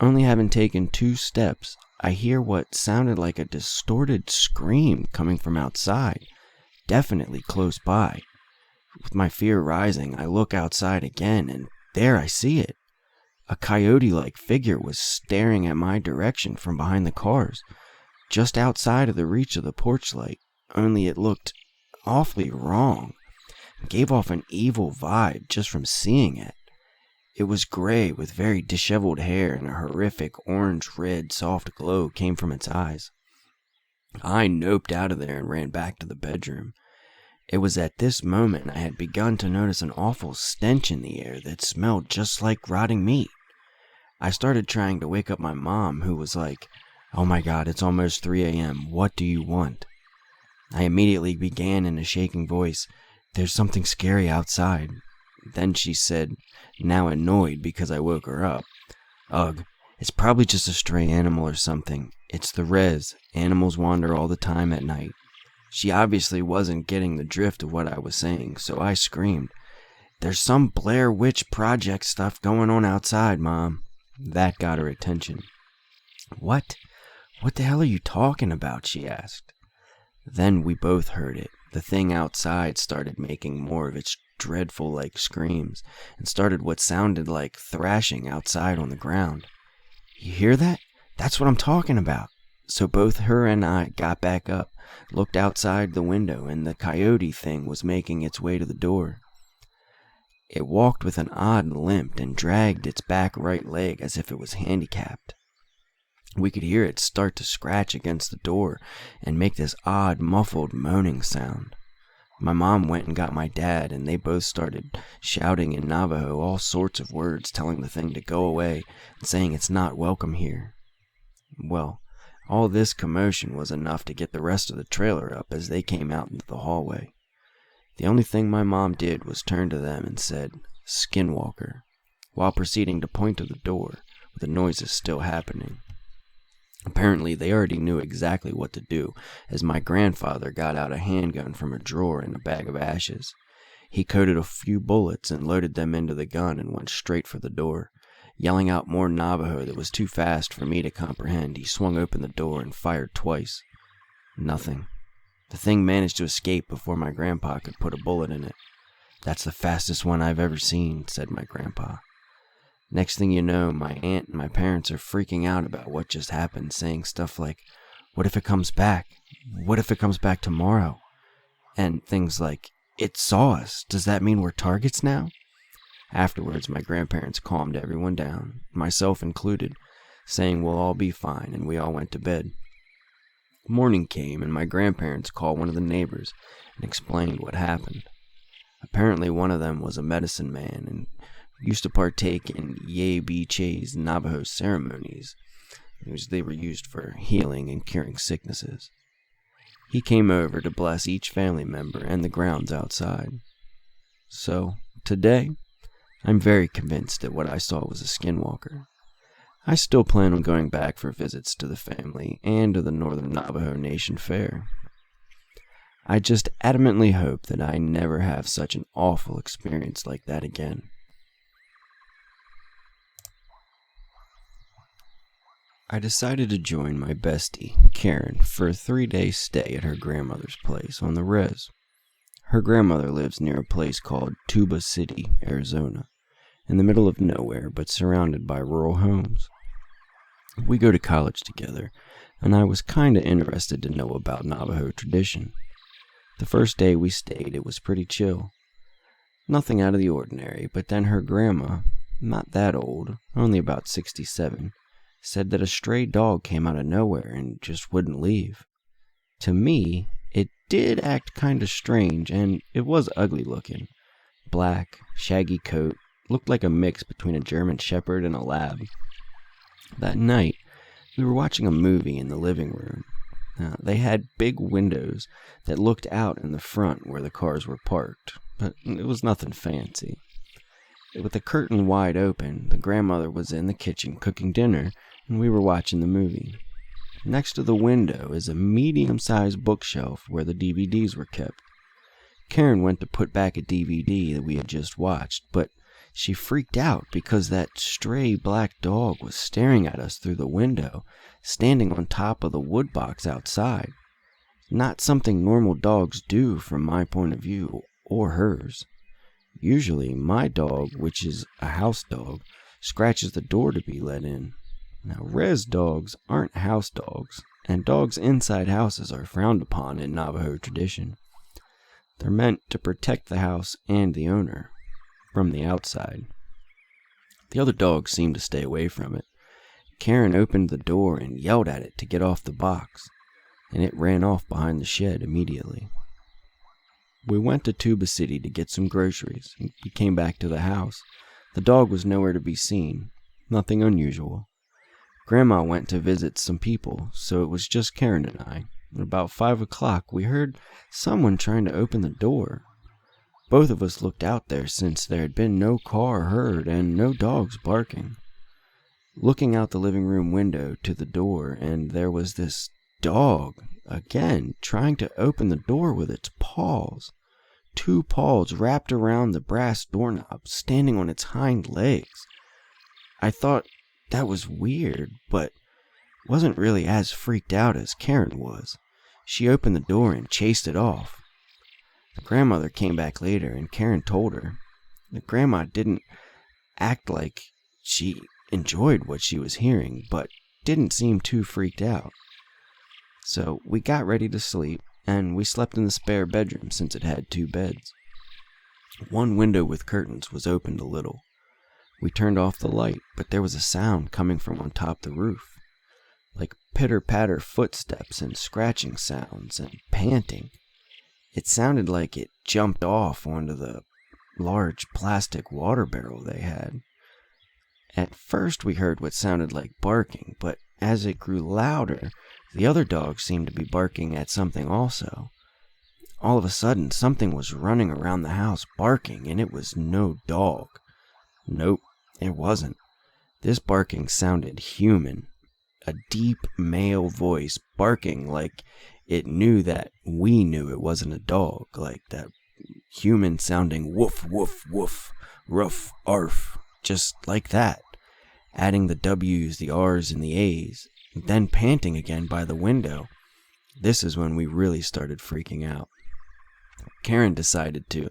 Only having taken 2 steps, I hear what sounded like a distorted scream coming from outside, definitely close by. With my fear rising, I look outside again, and there I see it. A coyote-like figure was staring at my direction from behind the cars, just outside of the reach of the porch light, only it looked awfully wrong. It gave off an evil vibe just from seeing it. It was gray with very disheveled hair, and a horrific orange-red soft glow came from its eyes. I noped out of there and ran back to the bedroom. It was at this moment I had begun to notice an awful stench in the air that smelled just like rotting meat. I started trying to wake up my mom, who was like, "Oh my God, it's almost 3 a.m. What do you want?" I immediately began in a shaking voice, "There's something scary outside." Then she said, now annoyed because I woke her up, "Ugh, it's probably just a stray animal or something. It's the res. Animals wander all the time at night." She obviously wasn't getting the drift of what I was saying, so I screamed, "There's some Blair Witch Project stuff going on outside, Mom." That got her attention. What the hell are you talking about?" she asked. Then we both heard it. The thing outside started making more of its dreadful-like screams, and started what sounded like thrashing outside on the ground. "You hear that? That's what I'm talking about." So both her and I got back up, looked outside the window, and the coyote thing was making its way to the door. It walked with an odd limp and dragged its back right leg as if it was handicapped. We could hear it start to scratch against the door and make this odd, muffled, moaning sound. My mom went and got my dad, and they both started shouting in Navajo all sorts of words, telling the thing to go away and saying it's not welcome here. Well, all this commotion was enough to get the rest of the trailer up as they came out into the hallway. The only thing my mom did was turn to them and said, "Skinwalker," while proceeding to point to the door, with the noises still happening. Apparently, they already knew exactly what to do, as my grandfather got out a handgun from a drawer and a bag of ashes. He coated a few bullets and loaded them into the gun and went straight for the door. Yelling out more Navajo that was too fast for me to comprehend, he swung open the door and fired twice. Nothing. The thing managed to escape before my grandpa could put a bullet in it. "That's the fastest one I've ever seen," said my grandpa. Next thing you know, my aunt and my parents are freaking out about what just happened, saying stuff like, "What if it comes back? What if it comes back tomorrow?" And things like, "It saw us. Does that mean we're targets now?" Afterwards, my grandparents calmed everyone down, myself included, saying we'll all be fine, and we all went to bed. Morning came, and my grandparents called one of the neighbors and explained what happened. Apparently, one of them was a medicine man and used to partake in Ye-Bi-Che's Navajo ceremonies, which they were used for healing and curing sicknesses. He came over to bless each family member and the grounds outside. So, today, I'm very convinced that what I saw was a skinwalker. I still plan on going back for visits to the family and to the Northern Navajo Nation Fair. I just adamantly hope that I never have such an awful experience like that again. I decided to join my bestie, Karen, for a 3-day stay at her grandmother's place on the res. Her grandmother lives near a place called Tuba City, Arizona, in the middle of nowhere but surrounded by rural homes. We go to college together, and I was kinda interested to know about Navajo tradition. The first day we stayed, it was pretty chill. Nothing out of the ordinary, but then her grandma, not that old, only about 67, said that a stray dog came out of nowhere and just wouldn't leave. To me, it did act kinda strange, and it was ugly looking. Black, shaggy coat, looked like a mix between a German Shepherd and a lab. That night, we were watching a movie in the living room. They had big windows that looked out in the front where the cars were parked, but it was nothing fancy. With the curtain wide open, the grandmother was in the kitchen cooking dinner, and we were watching the movie. Next to the window is a medium-sized bookshelf where the DVDs were kept. Karen went to put back a DVD that we had just watched, but she freaked out because that stray black dog was staring at us through the window, standing on top of the wood box outside. Not something normal dogs do from my point of view, or hers. Usually, my dog, which is a house dog, scratches the door to be let in. Now, res dogs aren't house dogs, and dogs inside houses are frowned upon in Navajo tradition. They're meant to protect the house and the owner from the outside. The other dogs seemed to stay away from it. Karen opened the door and yelled at it to get off the box, and it ran off behind the shed immediately. We went to Tuba City to get some groceries, and we came back to the house. The dog was nowhere to be seen, nothing unusual. Grandma went to visit some people, so it was just Karen and I. At about 5 o'clock, we heard someone trying to open the door. Both of us looked out there since there had been no car heard and no dogs barking. Looking out the living room window to the door, and there was this dog, again, trying to open the door with its paws. 2 paws wrapped around the brass doorknob, standing on its hind legs. I thought that was weird, but wasn't really as freaked out as Karen was. She opened the door and chased it off. The grandmother came back later, and Karen told her. The grandma didn't act like she enjoyed what she was hearing, but didn't seem too freaked out. So we got ready to sleep, and we slept in the spare bedroom since it had 2 beds. One window with curtains was opened a little. We turned off the light, but there was a sound coming from on top the roof, like pitter-patter footsteps and scratching sounds and panting. It sounded like it jumped off onto the large plastic water barrel they had. At first we heard what sounded like barking, but as it grew louder, the other dogs seemed to be barking at something also. All of a sudden, something was running around the house barking, and it was no dog. Nope, it wasn't. This barking sounded human. A deep male voice barking like it knew that we knew it wasn't a dog, like that human sounding woof, woof, woof, ruff, arf, just like that, adding the W's, the R's, and the A's, then panting again by the window. This is when we really started freaking out. Karen decided to,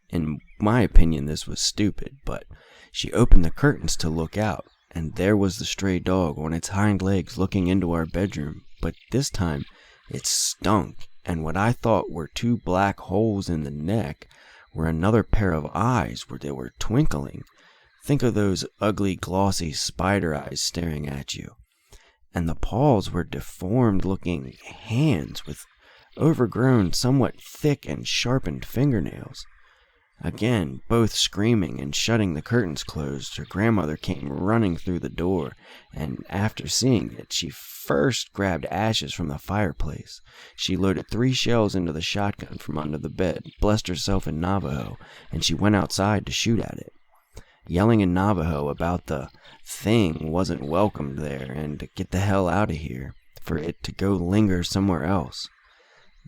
in my opinion, this was stupid, but She opened the curtains to look out, and there was the stray dog on its hind legs looking into our bedroom, but this time it stunk, and what I thought were two black holes in the neck were another pair of eyes where they were twinkling. Think of those ugly, glossy spider eyes staring at you. And the paws were deformed-looking hands with overgrown, somewhat thick and sharpened fingernails. Again, both screaming and shutting the curtains closed, her grandmother came running through the door, and after seeing it, she first grabbed ashes from the fireplace. She loaded 3 shells into the shotgun from under the bed, blessed herself in Navajo, and she went outside to shoot at it. Yelling in Navajo about the thing wasn't welcomed there, and to get the hell out of here, for it to go linger somewhere else.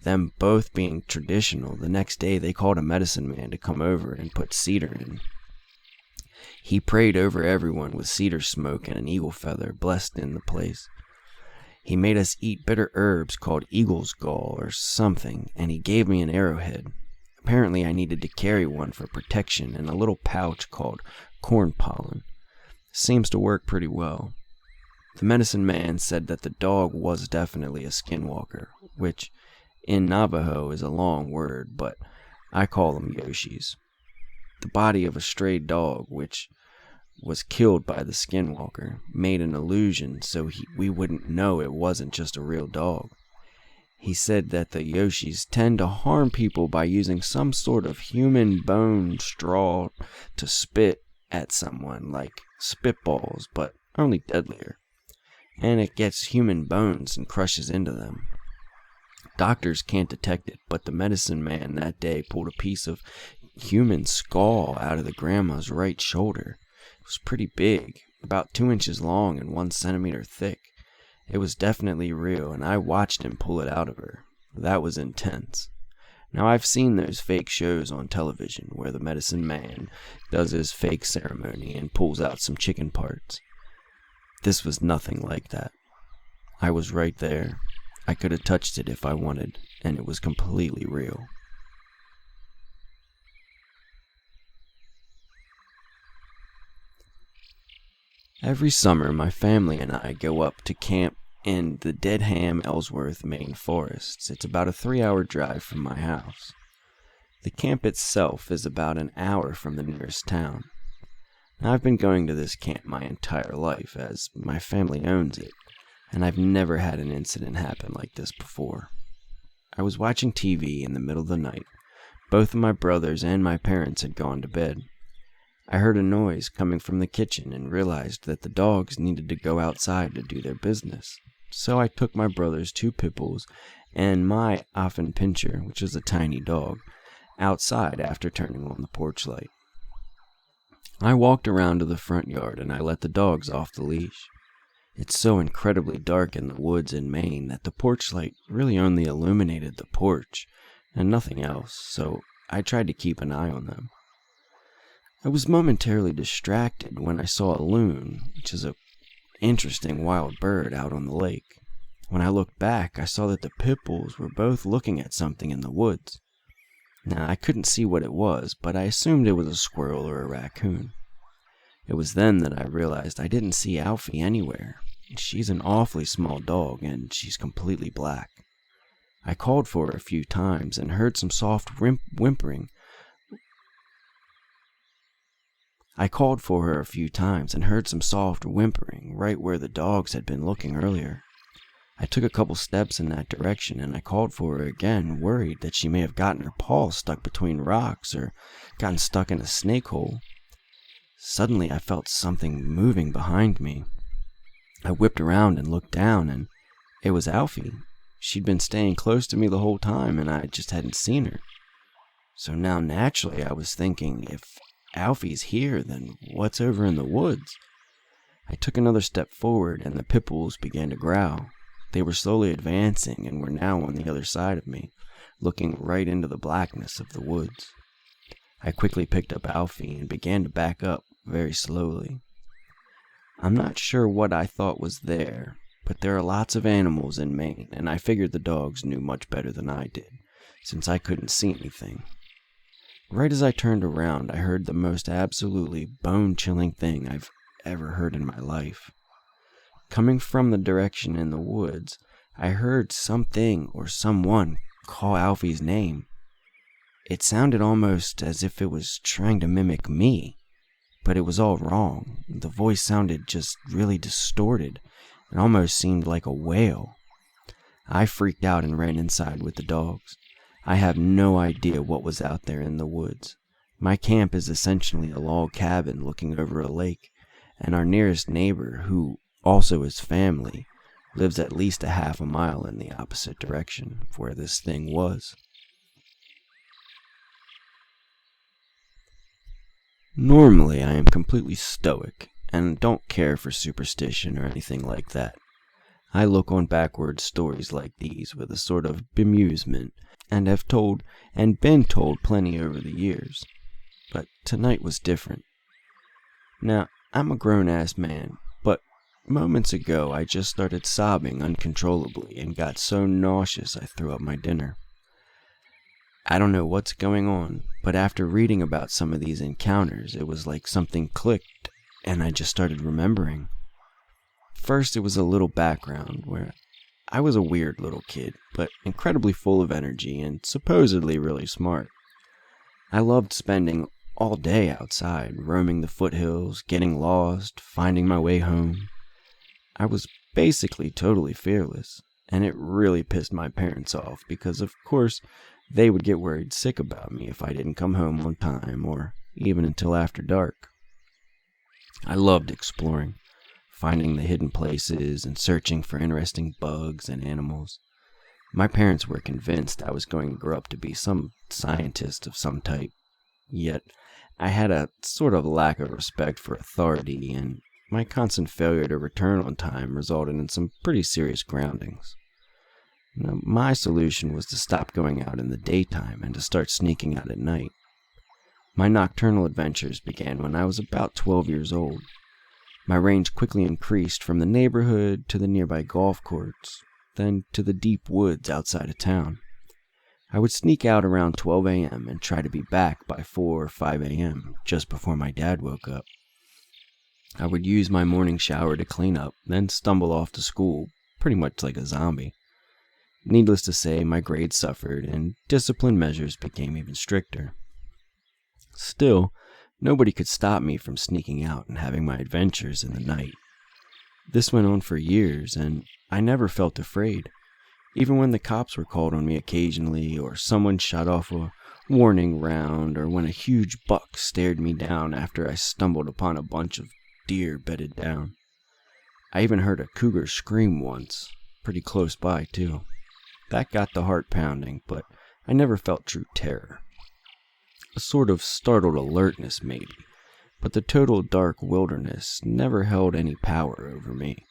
Them both being traditional, the next day they called a medicine man to come over and put cedar in. He prayed over everyone with cedar smoke and an eagle feather blessed in the place. He made us eat bitter herbs called eagle's gall or something, and he gave me an arrowhead. Apparently I needed to carry one for protection and a little pouch called corn pollen. Seems to work pretty well. The medicine man said that the dog was definitely a skinwalker, which in Navajo is a long word, but I call them Yoshis. The body of a stray dog, which was killed by the skinwalker, made an illusion so we wouldn't know it wasn't just a real dog. He said that the Yoshis tend to harm people by using some sort of human bone straw to spit at someone, like spitballs, but only deadlier. And it gets human bones and crushes into them. Doctors can't detect it, but the medicine man that day pulled a piece of human skull out of the grandma's right shoulder. It was pretty big, about 2 inches long and 1 centimeter thick. It was definitely real, and I watched him pull it out of her. That was intense. Now, I've seen those fake shows on television where the medicine man does his fake ceremony and pulls out some chicken parts. This was nothing like that. I was right there. I could have touched it if I wanted, and it was completely real. Every summer, my family and I go up to camp in the Dedham, Ellsworth, Maine forests. It's about a 3-hour drive from my house. The camp itself is about an hour from the nearest town. Now, I've been going to this camp my entire life, as my family owns it, and I've never had an incident happen like this before. I was watching TV in the middle of the night. Both of my brothers and my parents had gone to bed. I heard a noise coming from the kitchen and realized that the dogs needed to go outside to do their business. So I took my brother's 2 pit bulls and my Affenpinscher, which is a tiny dog, outside after turning on the porch light. I walked around to the front yard and I let the dogs off the leash. It's so incredibly dark in the woods in Maine that the porch light really only illuminated the porch and nothing else, so I tried to keep an eye on them. I was momentarily distracted when I saw a loon, which is an interesting wild bird out on the lake. When I looked back, I saw that the pit bulls were both looking at something in the woods. Now, I couldn't see what it was, but I assumed it was a squirrel or a raccoon. It was then that I realized I didn't see Alfie anywhere. She's an awfully small dog, and she's completely black. I called for her a few times and heard some soft whimpering. Right where the dogs had been looking earlier. I took a couple steps in that direction, and I called for her again, worried that she may have gotten her paw stuck between rocks or gotten stuck in a snake hole. Suddenly, I felt something moving behind me. I whipped around and looked down, and it was Alfie. She'd been staying close to me the whole time, and I just hadn't seen her. So now, naturally, I was thinking, if Alfie's here, then what's over in the woods? I took another step forward, and the pit bulls began to growl. They were slowly advancing and were now on the other side of me, looking right into the blackness of the woods. I quickly picked up Alfie and began to back up very slowly. I'm not sure what I thought was there, but there are lots of animals in Maine, and I figured the dogs knew much better than I did, since I couldn't see anything. Right as I turned around, I heard the most absolutely bone-chilling thing I've ever heard in my life. Coming from the direction in the woods, I heard something or someone call Alfie's name. It sounded almost as if it was trying to mimic me, but it was all wrong. The voice sounded just really distorted. It almost seemed like a wail. I freaked out and ran inside with the dogs. I have no idea what was out there in the woods. My camp is essentially a log cabin looking over a lake, and our nearest neighbor, who also is family, lives at least a half a mile in the opposite direction of where this thing was. Normally, I am completely stoic and don't care for superstition or anything like that. I look on backward stories like these with a sort of bemusement, and have told and been told plenty over the years. But tonight was different. Now, I'm a grown-ass man, but moments ago I just started sobbing uncontrollably and got so nauseous I threw up my dinner. I don't know what's going on, but after reading about some of these encounters, it was like something clicked, and I just started remembering. First, it was a little background where I was a weird little kid, but incredibly full of energy and supposedly really smart. I loved spending all day outside, roaming the foothills, getting lost, finding my way home. I was basically totally fearless, and it really pissed my parents off because, of course, they would get worried sick about me if I didn't come home on time or even until after dark. I loved exploring, finding the hidden places and searching for interesting bugs and animals. My parents were convinced I was going to grow up to be some scientist of some type, yet I had a sort of lack of respect for authority, and my constant failure to return on time resulted in some pretty serious groundings. Now, my solution was to stop going out in the daytime and to start sneaking out at night. My nocturnal adventures began when I was about 12 years old. My range quickly increased from the neighborhood to the nearby golf courts, then to the deep woods outside of town. I would sneak out around 12 a.m. and try to be back by 4 or 5 a.m., just before my dad woke up. I would use my morning shower to clean up, then stumble off to school, pretty much like a zombie. Needless to say, my grades suffered, and discipline measures became even stricter. Still, nobody could stop me from sneaking out and having my adventures in the night. This went on for years, and I never felt afraid. Even when the cops were called on me occasionally, or someone shot off a warning round, or when a huge buck stared me down after I stumbled upon a bunch of deer bedded down. I even heard a cougar scream once, pretty close by too. That got the heart pounding, but I never felt true terror. A sort of startled alertness maybe, but the total dark wilderness never held any power over me.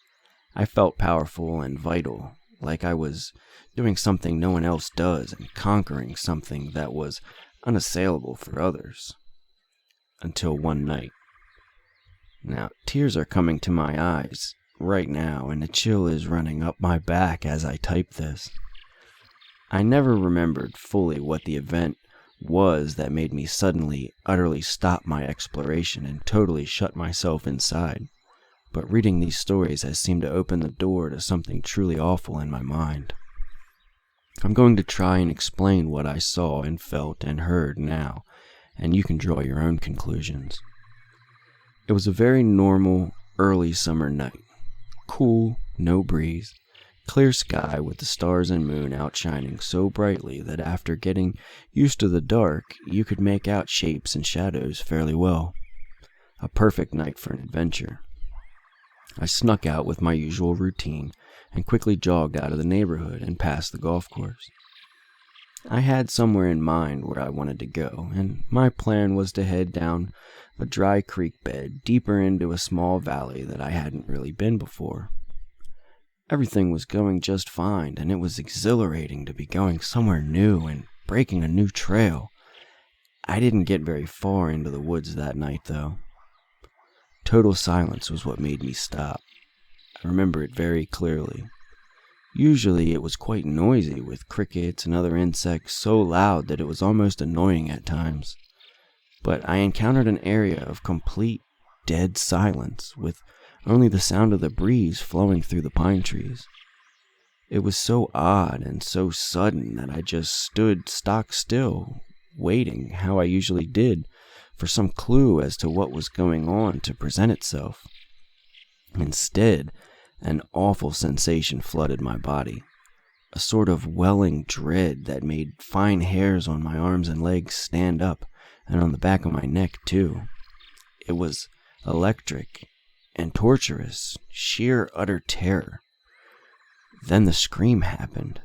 I felt powerful and vital, like I was doing something no one else does and conquering something that was unassailable for others. Until one night. Now, tears are coming to my eyes right now, and a chill is running up my back as I type this. I never remembered fully what the event was that made me suddenly, utterly stop my exploration and totally shut myself inside, but reading these stories has seemed to open the door to something truly awful in my mind. I'm going to try and explain what I saw and felt and heard now, and you can draw your own conclusions. It was a very normal, early summer night. Cool, no breeze, clear sky with the stars and moon outshining so brightly that after getting used to the dark, you could make out shapes and shadows fairly well. A perfect night for an adventure. I snuck out with my usual routine and quickly jogged out of the neighborhood and past the golf course. I had somewhere in mind where I wanted to go, and my plan was to head down a dry creek bed deeper into a small valley that I hadn't really been before. Everything was going just fine, and it was exhilarating to be going somewhere new and breaking a new trail. I didn't get very far into the woods that night, though. Total silence was what made me stop. I remember it very clearly. Usually it was quite noisy, with crickets and other insects so loud that it was almost annoying at times. but I encountered an area of complete dead silence, with only the sound of the breeze flowing through the pine trees. It was so odd and so sudden that I just stood stock still, waiting, how I usually did, for some clue as to what was going on to present itself. Instead, an awful sensation flooded my body, a sort of welling dread that made fine hairs on my arms and legs stand up, and on the back of my neck, too. It was electric and torturous, sheer utter terror. Then the scream happened.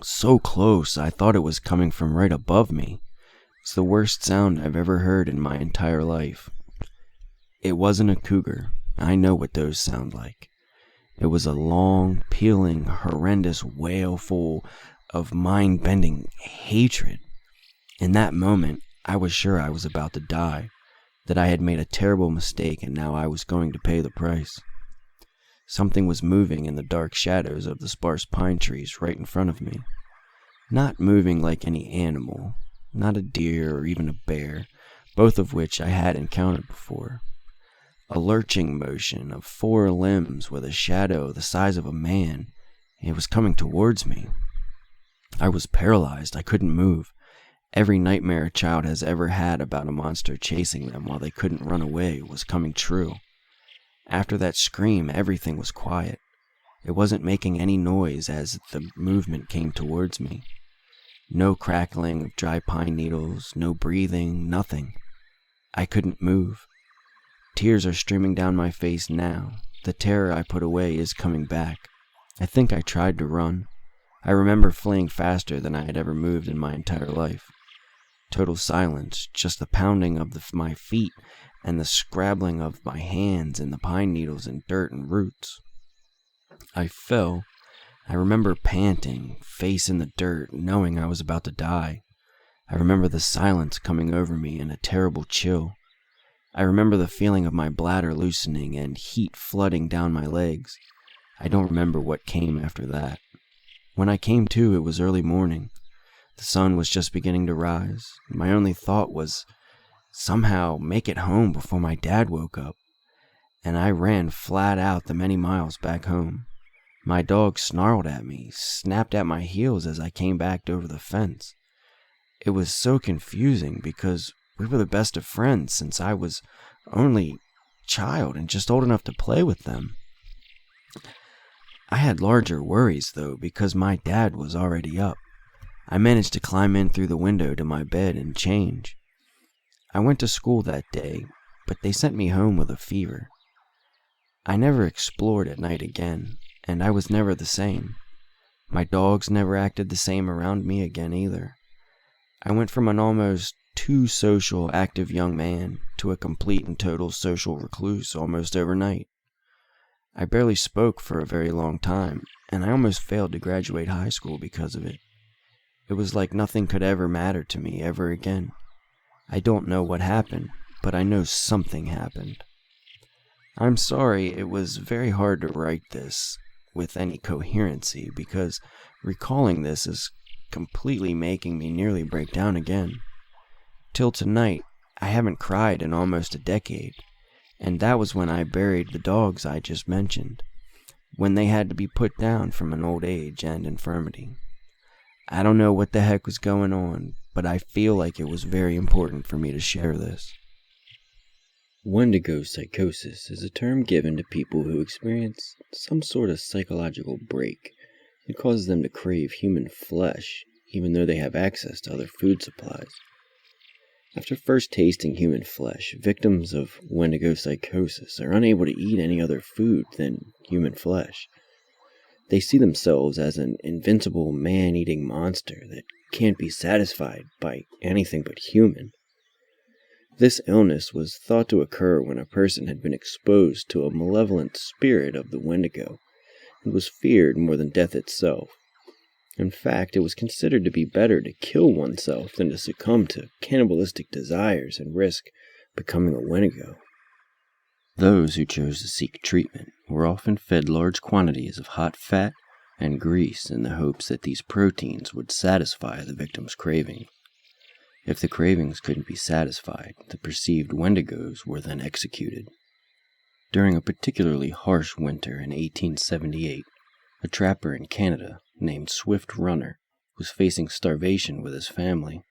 So close, I thought it was coming from right above me. It's the worst sound I've ever heard in my entire life. It wasn't a cougar. I know what those sound like. It was a long, pealing, horrendous wail full of mind-bending hatred. In that moment, I was sure I was about to die, that I had made a terrible mistake and now I was going to pay the price. Something was moving in the dark shadows of the sparse pine trees right in front of me. Not moving like any animal, not a deer or even a bear, both of which I had encountered before. A lurching motion of 4 limbs with a shadow the size of a man. It was coming towards me. I was paralyzed. I couldn't move. Every nightmare a child has ever had about a monster chasing them while they couldn't run away was coming true. After that scream, everything was quiet. It wasn't making any noise as the movement came towards me. No crackling of dry pine needles, no breathing, nothing. I couldn't move. Tears are streaming down my face now. The terror I put away is coming back. I think I tried to run. I remember fleeing faster than I had ever moved in my entire life. Total silence, just the pounding of my feet and the scrabbling of my hands in the pine needles and dirt and roots. I fell. I remember panting, face in the dirt, knowing I was about to die. I remember the silence coming over me in a terrible chill. I remember the feeling of my bladder loosening and heat flooding down my legs. I don't remember what came after that. When I came to, it was early morning. The sun was just beginning to rise. My only thought was somehow make it home before my dad woke up. And I ran flat out the many miles back home. My dog snarled at me, snapped at my heels as I came back over the fence. It was so confusing because we were the best of friends since I was only a child and just old enough to play with them. I had larger worries, though, because my dad was already up. I managed to climb in through the window to my bed and change. I went to school that day, but they sent me home with a fever. I never explored at night again, and I was never the same. My dogs never acted the same around me again either. I went from an almost too social, active young man to a complete and total social recluse almost overnight. I barely spoke for a very long time, and I almost failed to graduate high school because of it. It was like nothing could ever matter to me ever again. I don't know what happened, but I know something happened. I'm sorry it was very hard to write this with any coherency, because recalling this is completely making me nearly break down again. Till tonight, I haven't cried in almost a decade, and that was when I buried the dogs I just mentioned, when they had to be put down from an old age and infirmity. I don't know what the heck was going on, but I feel like it was very important for me to share this. Wendigo psychosis is a term given to people who experience some sort of psychological break that causes them to crave human flesh, even though they have access to other food supplies. After first tasting human flesh, victims of Wendigo psychosis are unable to eat any other food than human flesh. They see themselves as an invincible man-eating monster that can't be satisfied by anything but human. This illness was thought to occur when a person had been exposed to a malevolent spirit of the Wendigo and was feared more than death itself. In fact, it was considered to be better to kill oneself than to succumb to cannibalistic desires and risk becoming a Wendigo. Those who chose to seek treatment were often fed large quantities of hot fat and grease in the hopes that these proteins would satisfy the victim's craving. If the cravings couldn't be satisfied, the perceived Wendigos were then executed. During a particularly harsh winter in 1878, a trapper in Canada named Swift Runner was facing starvation with his family.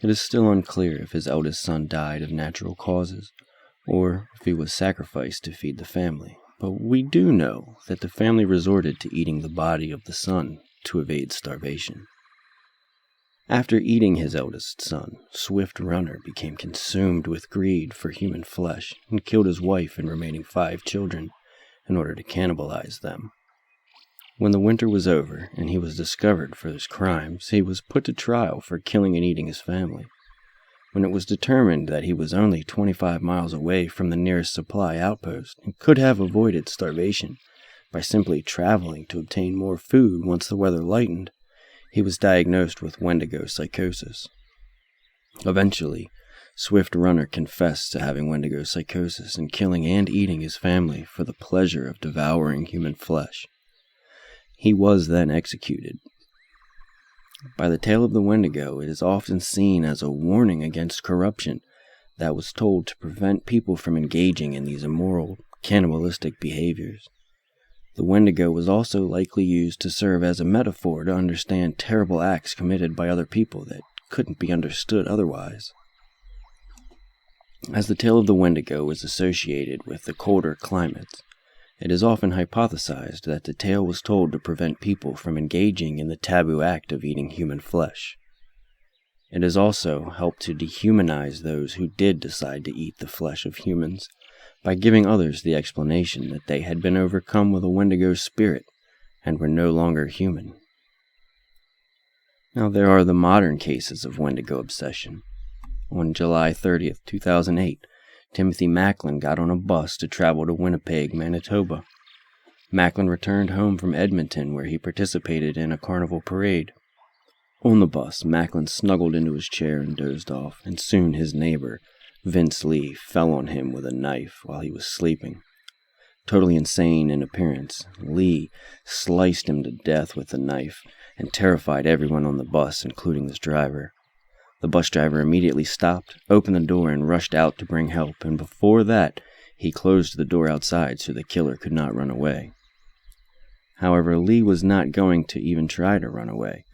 It is still unclear if his eldest son died of natural causes, or if he was sacrificed to feed the family, but we do know that the family resorted to eating the body of the son to evade starvation. After eating his eldest son, Swift Runner became consumed with greed for human flesh and killed his wife and remaining 5 children in order to cannibalize them. When the winter was over and he was discovered for his crimes, he was put to trial for killing and eating his family. When it was determined that he was only 25 miles away from the nearest supply outpost and could have avoided starvation by simply traveling to obtain more food once the weather lightened, he was diagnosed with Wendigo psychosis. Eventually, Swift Runner confessed to having Wendigo psychosis and killing and eating his family for the pleasure of devouring human flesh. He was then executed. By the tale of the Wendigo, it is often seen as a warning against corruption that was told to prevent people from engaging in these immoral, cannibalistic behaviors. The Wendigo was also likely used to serve as a metaphor to understand terrible acts committed by other people that couldn't be understood otherwise. As the tale of the Wendigo is associated with the colder climates, it is often hypothesized that the tale was told to prevent people from engaging in the taboo act of eating human flesh. It has also helped to dehumanize those who did decide to eat the flesh of humans, by giving others the explanation that they had been overcome with a Wendigo spirit and were no longer human. Now there are the modern cases of Wendigo obsession. On July 30th, 2008, Timothy Macklin got on a bus to travel to Winnipeg, Manitoba. Macklin returned home from Edmonton, where he participated in a carnival parade. On the bus, Macklin snuggled into his chair and dozed off, and soon his neighbor, Vince Lee, fell on him with a knife while he was sleeping. Totally insane in appearance, Lee sliced him to death with the knife and terrified everyone on the bus, including his driver. The bus driver immediately stopped, opened the door, and rushed out to bring help, and before that, he closed the door outside so the killer could not run away. However, Lee was not going to even try to run away.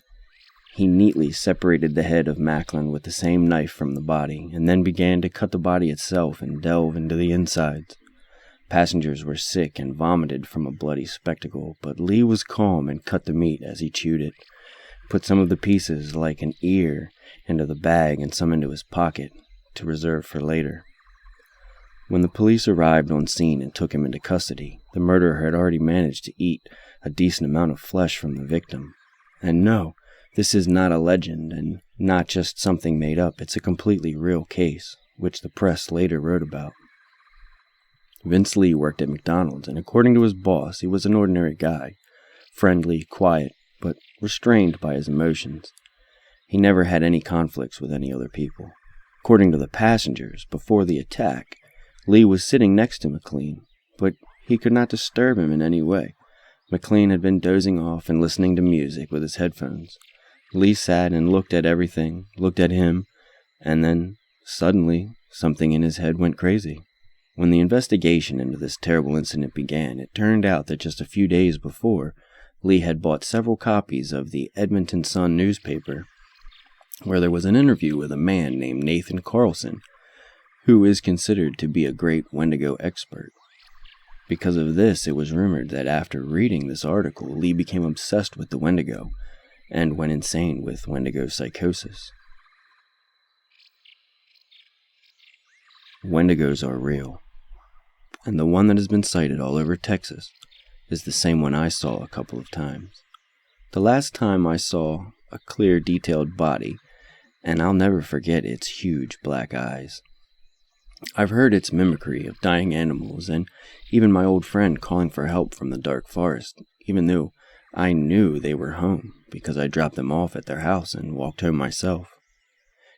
He neatly separated the head of Macklin with the same knife from the body, and then began to cut the body itself and delve into the insides. Passengers were sick and vomited from a bloody spectacle, but Lee was calm and cut the meat as he chewed it, put some of the pieces, like an ear, into the bag and some into his pocket, to reserve for later. When the police arrived on scene and took him into custody, the murderer had already managed to eat a decent amount of flesh from the victim. And no, this is not a legend and not just something made up. It's a completely real case, which the press later wrote about. Vince Lee worked at McDonald's, and according to his boss, he was an ordinary guy, friendly, quiet, but restrained by his emotions. He never had any conflicts with any other people. According to the passengers, before the attack, Lee was sitting next to McLean, but he could not disturb him in any way. McLean had been dozing off and listening to music with his headphones. Lee sat and looked at everything, looked at him, and then, suddenly, something in his head went crazy. When the investigation into this terrible incident began, it turned out that just a few days before, Lee had bought several copies of the Edmonton Sun newspaper, where there was an interview with a man named Nathan Carlson, who is considered to be a great Wendigo expert. Because of this, it was rumored that after reading this article, Lee became obsessed with the Wendigo, and went insane with Wendigo psychosis. Wendigos are real, and the one that has been sighted all over Texas is the same one I saw a couple of times. The last time I saw a clear, detailed body, and I'll never forget its huge black eyes. I've heard its mimicry of dying animals, and even my old friend calling for help from the dark forest, even though I knew they were home because I dropped them off at their house and walked home myself.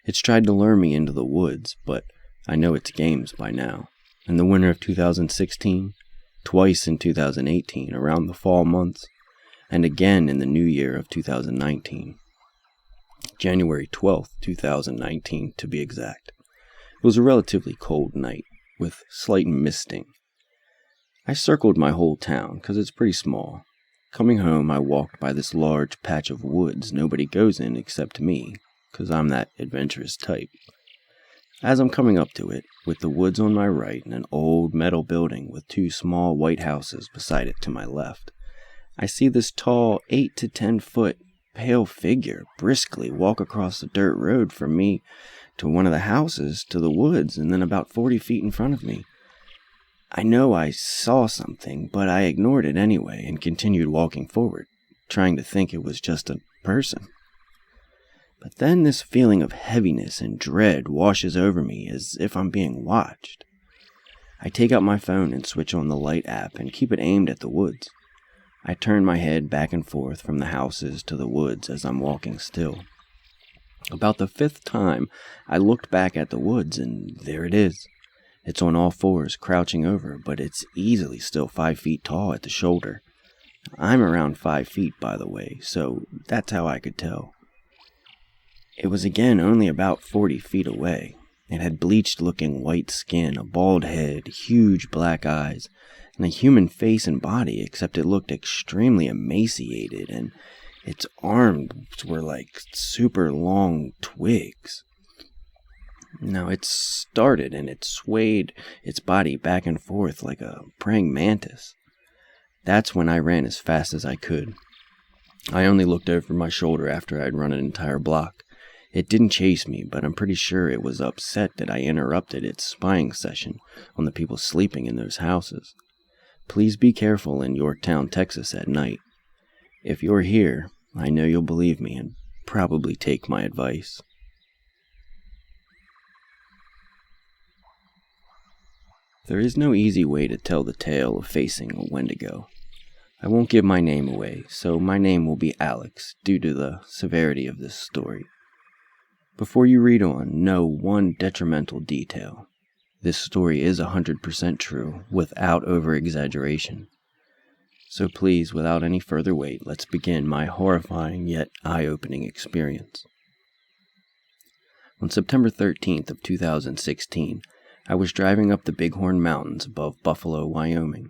It's tried to lure me into the woods, but I know its games by now. In the winter of 2016, twice in 2018 around the fall months, and again in the new year of 2019. January 12th, 2019 to be exact. It was a relatively cold night, with slight misting. I circled my whole town, because it's pretty small. Coming home, I walked by this large patch of woods nobody goes in except me, because I'm that adventurous type. As I'm coming up to it, with the woods on my right and an old metal building with 2 small white houses beside it to my left, I see this tall 8 to 10 foot pale figure briskly walk across the dirt road from me to one of the houses to the woods and then about 40 feet in front of me. I know I saw something, but I ignored it anyway and continued walking forward, trying to think it was just a person. But then this feeling of heaviness and dread washes over me as if I'm being watched. I take out my phone and switch on the light app and keep it aimed at the woods. I turn my head back and forth from the houses to the woods as I'm walking still. About the 5th time, I looked back at the woods and there it is. It's on all fours, crouching over, but it's easily still 5 feet tall at the shoulder. I'm around 5 feet, by the way, so that's how I could tell. It was again only about 40 feet away. It had bleached-looking white skin, a bald head, huge black eyes, and a human face and body, except it looked extremely emaciated, and its arms were like super long twigs. Now it started and it swayed its body back and forth like a praying mantis. That's when I ran as fast as I could. I only looked over my shoulder after I'd run an entire block. It didn't chase me, but I'm pretty sure it was upset that I interrupted its spying session on the people sleeping in those houses. Please be careful in Yorktown, Texas at night. If you're here, I know you'll believe me and probably take my advice. There is no easy way to tell the tale of facing a Wendigo. I won't give my name away, so my name will be Alex, due to the severity of this story. Before you read on, know one detrimental detail. This story is 100% true, without over-exaggeration. So please, without any further wait, let's begin my horrifying yet eye-opening experience. On September 13th of 2016, I was driving up the Bighorn Mountains above Buffalo, Wyoming.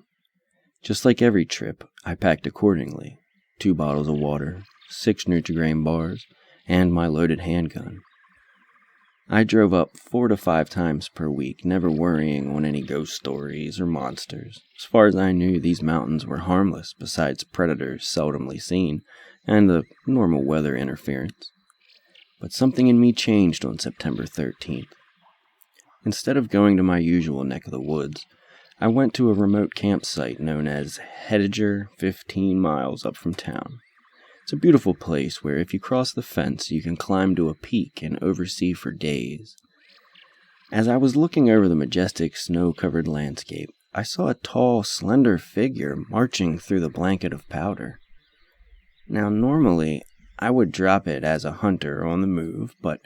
Just like every trip, I packed accordingly. 2 bottles of water, 6 Nutri-Grain bars, and my loaded handgun. I drove up 4 to 5 times per week, never worrying on any ghost stories or monsters. As far as I knew, these mountains were harmless, besides predators seldomly seen, and the normal weather interference. But something in me changed on September 13th. Instead of going to my usual neck of the woods, I went to a remote campsite known as Hedger, 15 miles up from town. It's a beautiful place where if you cross the fence, you can climb to a peak and oversee for days. As I was looking over the majestic snow-covered landscape, I saw a tall, slender figure marching through the blanket of powder. Now, normally, I would drop it as a hunter on the move, but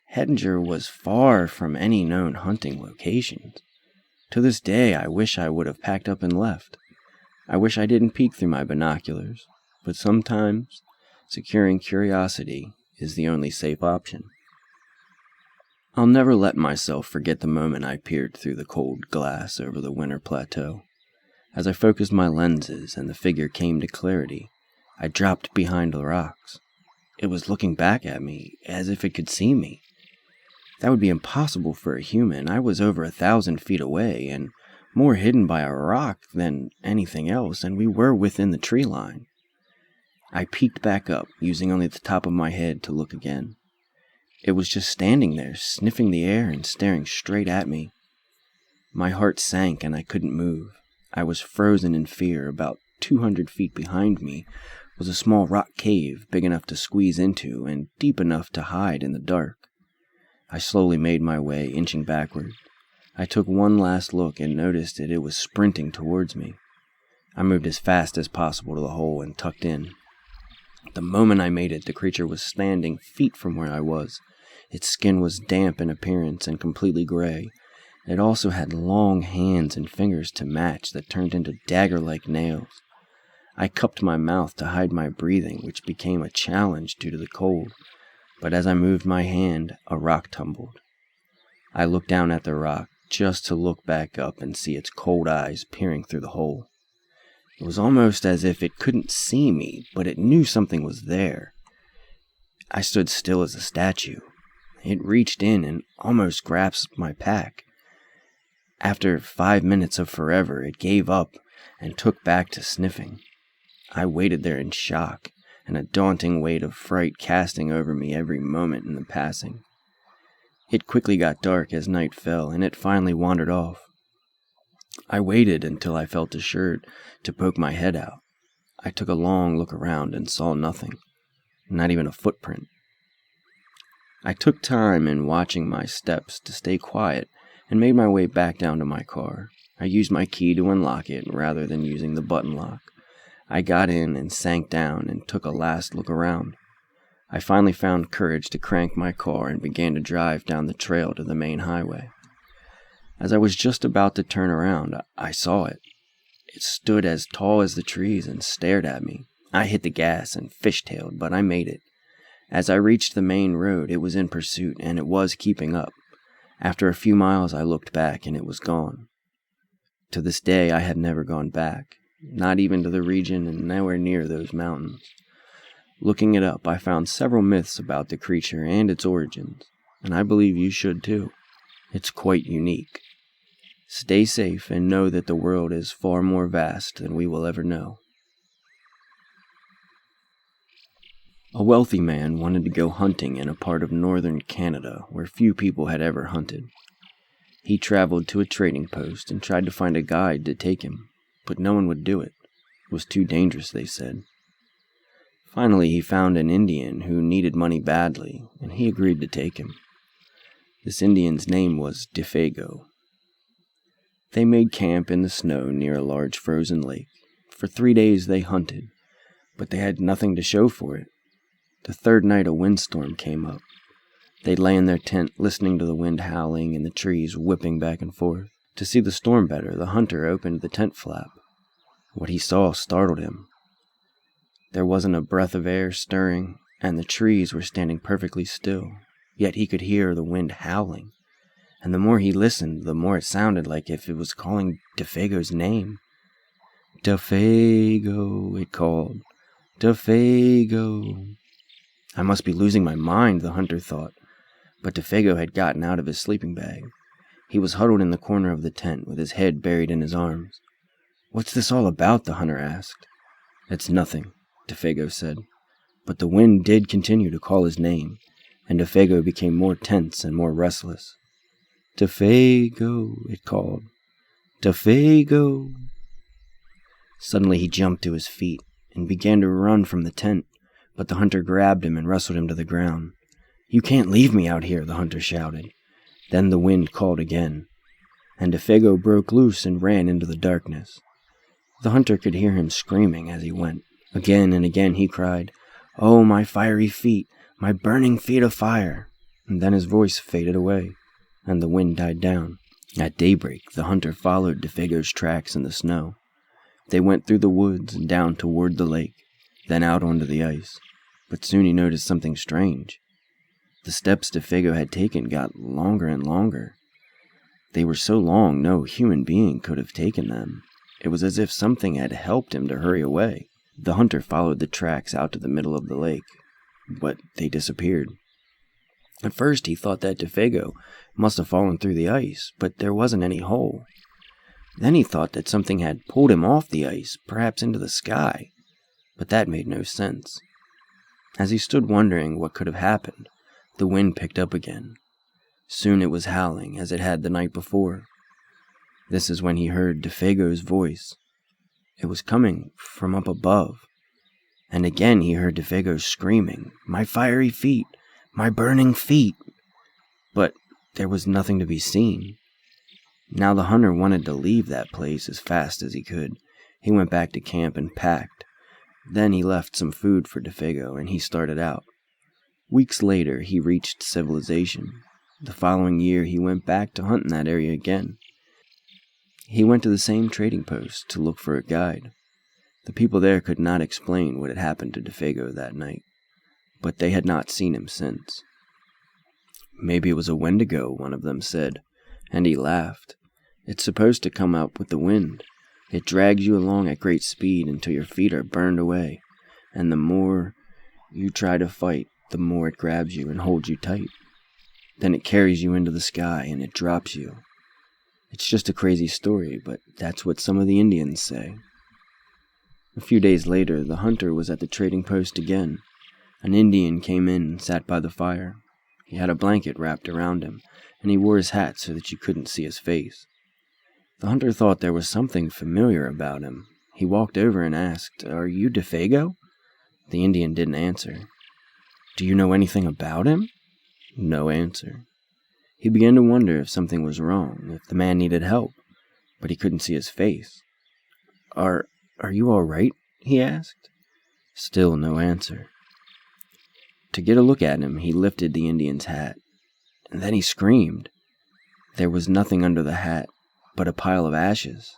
Hedger was far from any known hunting locations. To this day, I wish I would have packed up and left. I wish I didn't peek through my binoculars, but sometimes securing curiosity is the only safe option. I'll never let myself forget the moment I peered through the cold glass over the winter plateau. As I focused my lenses and the figure came to clarity, I dropped behind the rocks. It was looking back at me as if it could see me. That would be impossible for a human. I was over 1,000 feet away and more hidden by a rock than anything else, and we were within the tree line. I peeked back up, using only the top of my head to look again. It was just standing there, sniffing the air and staring straight at me. My heart sank and I couldn't move. I was frozen in fear. About 200 feet behind me was a small rock cave big enough to squeeze into and deep enough to hide in the dark. I slowly made my way, inching backward. I took one last look and noticed that it was sprinting towards me. I moved as fast as possible to the hole and tucked in. The moment I made it, the creature was standing feet from where I was. Its skin was damp in appearance and completely gray. It also had long hands and fingers to match that turned into dagger-like nails. I cupped my mouth to hide my breathing, which became a challenge due to the cold. but as I moved my hand, a rock tumbled. I looked down at the rock just to look back up and see its cold eyes peering through the hole. It was almost as if it couldn't see me, but it knew something was there. I stood still as a statue. It reached in and almost grasped my pack. After 5 minutes of forever, it gave up and took back to sniffing. I waited there in shock, and a daunting weight of fright casting over me every moment in the passing. It quickly got dark as night fell, and it finally wandered off. I waited until I felt assured to poke my head out. I took a long look around and saw nothing, not even a footprint. I took time in watching my steps to stay quiet and made my way back down to my car. I used my key to unlock it rather than using the button lock. I got in and sank down and took a last look around. I finally found courage to crank my car and began to drive down the trail to the main highway. As I was just about to turn around, I saw it. It stood as tall as the trees and stared at me. I hit the gas and fishtailed, but I made it. As I reached the main road, it was in pursuit, and it was keeping up. After a few miles, I looked back, and it was gone. To this day, I have never gone back, not even to the region and nowhere near those mountains. Looking it up, I found several myths about the creature and its origins, and I believe you should too. It's quite unique. Stay safe and know that the world is far more vast than we will ever know. A wealthy man wanted to go hunting in a part of northern Canada where few people had ever hunted. He traveled to a trading post and tried to find a guide to take him, but no one would do it. It was too dangerous, they said. Finally, he found an Indian who needed money badly, and he agreed to take him. This Indian's name was Defego. They made camp in the snow near a large frozen lake. For 3 days they hunted, but they had nothing to show for it. The third night a windstorm came up. They lay in their tent listening to the wind howling and the trees whipping back and forth. To see the storm better, the hunter opened the tent flap. What he saw startled him. There wasn't a breath of air stirring, and the trees were standing perfectly still, yet he could hear the wind howling. And the more he listened, the more it sounded like if it was calling Defego's name. Defego, it called. Defego. I must be losing my mind, the hunter thought. But Defego had gotten out of his sleeping bag. He was huddled in the corner of the tent with his head buried in his arms. "What's this all about?" the hunter asked. "It's nothing," Defego said. But the wind did continue to call his name, and Defego became more tense and more restless. "Defego," it called. "Defego." Suddenly he jumped to his feet and began to run from the tent, but the hunter grabbed him and wrestled him to the ground. "You can't leave me out here," the hunter shouted. Then the wind called again, and Defego broke loose and ran into the darkness. The hunter could hear him screaming as he went. Again and again he cried, "Oh, my fiery feet, my burning feet of fire!" And then his voice faded away, and the wind died down. At daybreak, the hunter followed Defego's tracks in the snow. They went through the woods and down toward the lake, then out onto the ice. But soon he noticed something strange. The steps Defego had taken got longer and longer. They were so long no human being could have taken them. It was as if something had helped him to hurry away. The hunter followed the tracks out to the middle of the lake, but they disappeared. At first he thought that Defego must have fallen through the ice, but there wasn't any hole. Then he thought that something had pulled him off the ice, perhaps into the sky, but that made no sense. As he stood wondering what could have happened, the wind picked up again. Soon it was howling as it had the night before. This is when he heard Defego's voice. It was coming from up above. And again he heard Defego screaming, "My fiery feet! My burning feet!" But there was nothing to be seen. Now the hunter wanted to leave that place as fast as he could. He went back to camp and packed. Then he left some food for Defego and he started out. Weeks later he reached civilization. The following year he went back to hunt in that area again. He went to the same trading post to look for a guide. The people there could not explain what had happened to Defego that night. but they had not seen him since. "Maybe it was a Wendigo," one of them said, and he laughed. "It's supposed to come up with the wind. It drags you along at great speed until your feet are burned away, and the more you try to fight, the more it grabs you and holds you tight. Then it carries you into the sky and it drops you. It's just a crazy story, but that's what some of the Indians say." A few days later, the hunter was at the trading post again. An Indian came in and sat by the fire. He had a blanket wrapped around him, and he wore his hat so that you couldn't see his face. The hunter thought there was something familiar about him. He walked over and asked, "Are you Defego?" The Indian didn't answer. "Do you know anything about him?" No answer. He began to wonder if something was wrong, if the man needed help, but he couldn't see his face. Are you all right?" he asked. Still no answer. To get a look at him, he lifted the Indian's hat, and then he screamed. There was nothing under the hat but a pile of ashes.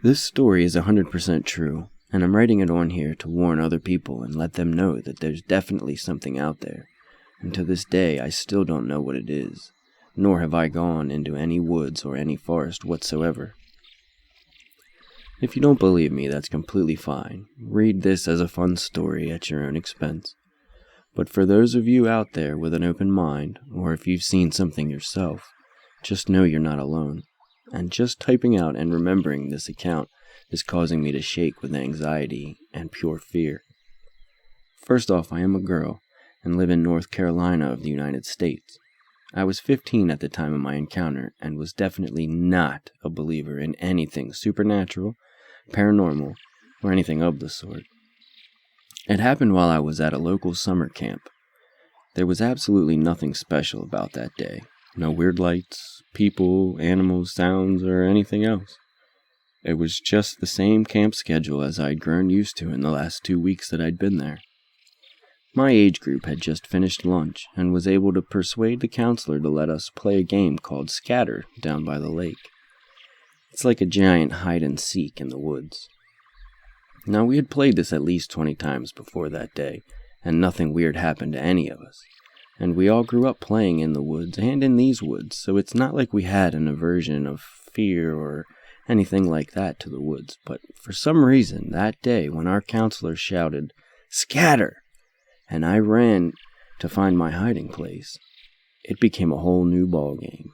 This story is 100% true, and I'm writing it on here to warn other people and let them know that there's definitely something out there, and to this day I still don't know what it is, nor have I gone into any woods or any forest whatsoever. If you don't believe me, that's completely fine. Read this as a fun story at your own expense. But for those of you out there with an open mind, or if you've seen something yourself, just know you're not alone. And just typing out and remembering this account is causing me to shake with anxiety and pure fear. First off, I am a girl and live in North Carolina of the United States. I was 15 at the time of my encounter and was definitely not a believer in anything supernatural, paranormal, or anything of the sort. It happened while I was at a local summer camp. There was absolutely nothing special about that day. No weird lights, people, animals, sounds, or anything else. It was just the same camp schedule as I'd grown used to in the last 2 weeks that I'd been there. My age group had just finished lunch and was able to persuade the counselor to let us play a game called Scatter down by the lake. It's like a giant hide-and-seek in the woods. Now, we had played this at least 20 times before that day, and nothing weird happened to any of us. And we all grew up playing in the woods and in these woods, so it's not like we had an aversion of fear or anything like that to the woods. But for some reason, that day when our counselor shouted, "Scatter!" and I ran to find my hiding place, it became a whole new ballgame.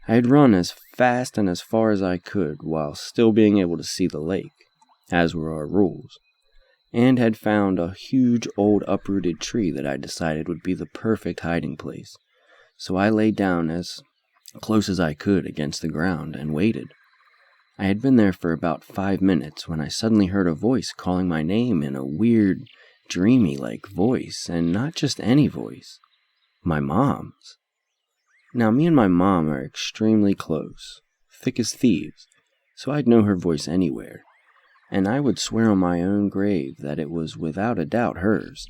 I had run as fast and as far as I could while still being able to see the lake, as were our rules, and had found a huge old uprooted tree that I decided would be the perfect hiding place. So I lay down as close as I could against the ground and waited. I had been there for about 5 minutes when I suddenly heard a voice calling my name in a weird, dreamy-like voice, and not just any voice. My mom's. Now, me and my mom are extremely close, thick as thieves, so I'd know her voice anywhere, and I would swear on my own grave that it was without a doubt hers.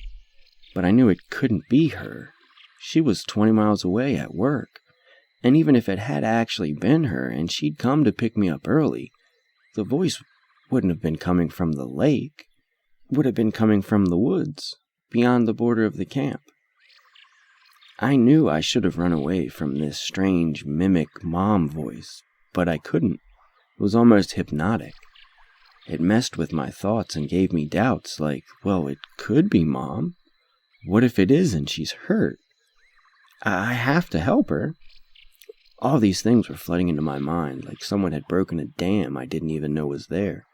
But I knew it couldn't be her. She was 20 miles away at work, and even if it had actually been her and she'd come to pick me up early, the voice wouldn't have been coming from the lake. It would have been coming from the woods, beyond the border of the camp. I knew I should have run away from this strange, mimic mom voice, but I couldn't. It was almost hypnotic. It messed with my thoughts and gave me doubts like, well, it could be Mom. What if it is and she's hurt? I have to help her. All these things were flooding into my mind like someone had broken a dam I didn't even know was there,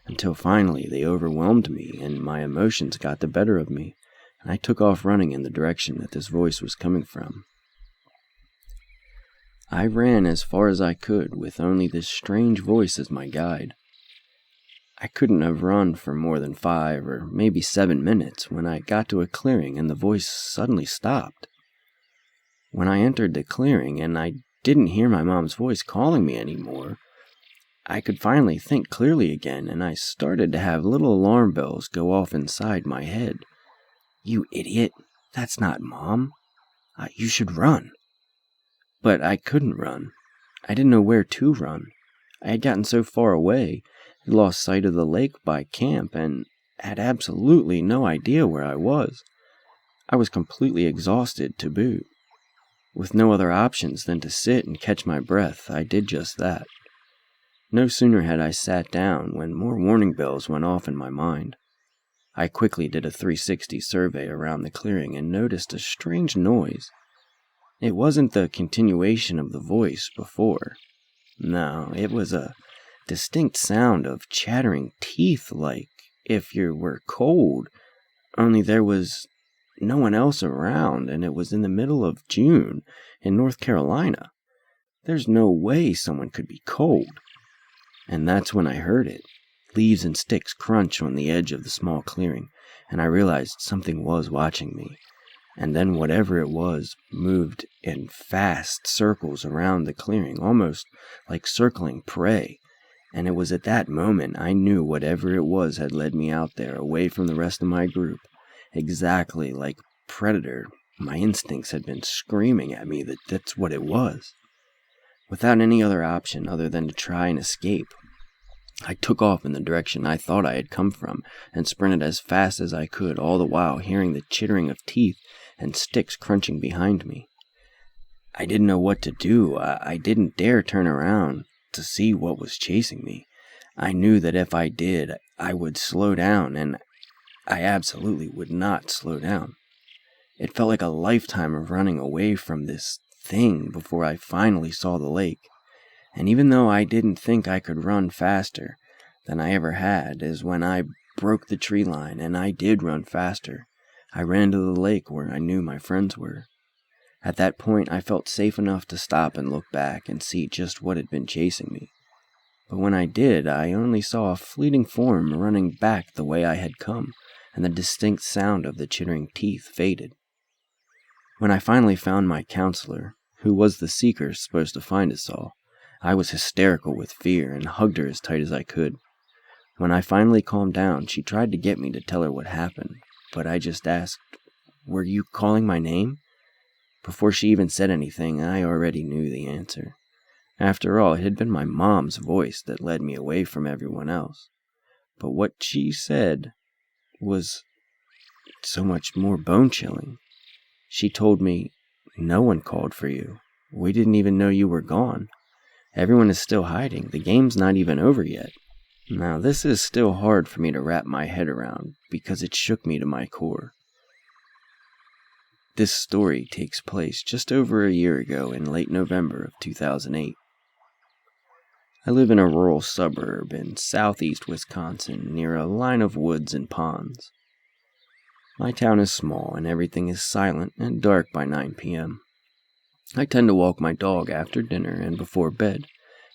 until finally they overwhelmed me and my emotions got the better of me, and I took off running in the direction that this voice was coming from. I ran as far as I could with only this strange voice as my guide. I couldn't have run for more than 5 or maybe 7 minutes when I got to a clearing and the voice suddenly stopped. When I entered the clearing and I didn't hear my mom's voice calling me anymore, I could finally think clearly again, and I started to have little alarm bells go off inside my head. "You idiot, that's not Mom. You should run." But I couldn't run. I didn't know where to run. I had gotten so far away, Had lost sight of the lake by camp and had absolutely no idea where I was. I was completely exhausted to boot. With no other options than to sit and catch my breath, I did just that. No sooner had I sat down when more warning bells went off in my mind. I quickly did a 360 survey around the clearing and noticed a strange noise. It wasn't the continuation of the voice before. No, it was a distinct sound of chattering teeth, like if you were cold, only there was no one else around, and it was in the middle of June in North Carolina. There's no way someone could be cold. And that's when I heard it. Leaves and sticks crunch on the edge of the small clearing, and I realized something was watching me. And then whatever it was moved in fast circles around the clearing, almost like circling prey. And it was at that moment I knew whatever it was had led me out there, away from the rest of my group. Exactly like predator, my instincts had been screaming at me that that's what it was. Without any other option other than to try and escape, I took off in the direction I thought I had come from and sprinted as fast as I could, all the while hearing the chittering of teeth and sticks crunching behind me. I didn't know what to do. I didn't dare turn around to see what was chasing me. I knew that if I did, I would slow down, and I absolutely would not slow down. It felt like a lifetime of running away from this thing before I finally saw the lake. And even though I didn't think I could run faster than I ever had, is when I broke the tree line, and I did run faster. I ran to the lake where I knew my friends were. At that point, I felt safe enough to stop and look back and see just what had been chasing me. But when I did, I only saw a fleeting form running back the way I had come, and the distinct sound of the chittering teeth faded. When I finally found my counselor, who was the seeker supposed to find us all, I was hysterical with fear and hugged her as tight as I could. When I finally calmed down, she tried to get me to tell her what happened, but I just asked, "Were you calling my name?" Before she even said anything, I already knew the answer. After all, it had been my mom's voice that led me away from everyone else. But what she said was so much more bone-chilling. She told me, "No one called for you. We didn't even know you were gone. Everyone is still hiding. The game's not even over yet." Now, this is still hard for me to wrap my head around because it shook me to my core. This story takes place just over a year ago in late November of 2008. I live in a rural suburb in southeast Wisconsin near a line of woods and ponds. My town is small and everything is silent and dark by 9 p.m. I tend to walk my dog after dinner and before bed,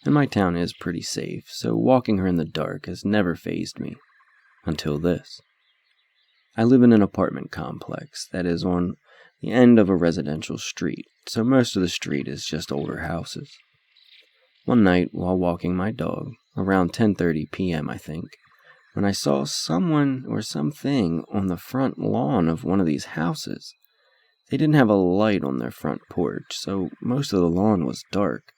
and my town is pretty safe, so walking her in the dark has never fazed me. Until this. I live in an apartment complex that is on the end of a residential street, so most of the street is just older houses. One night, while walking my dog, around 10:30 p.m. I think, when I saw someone or something on the front lawn of one of these houses. They didn't have a light on their front porch, so most of the lawn was dark.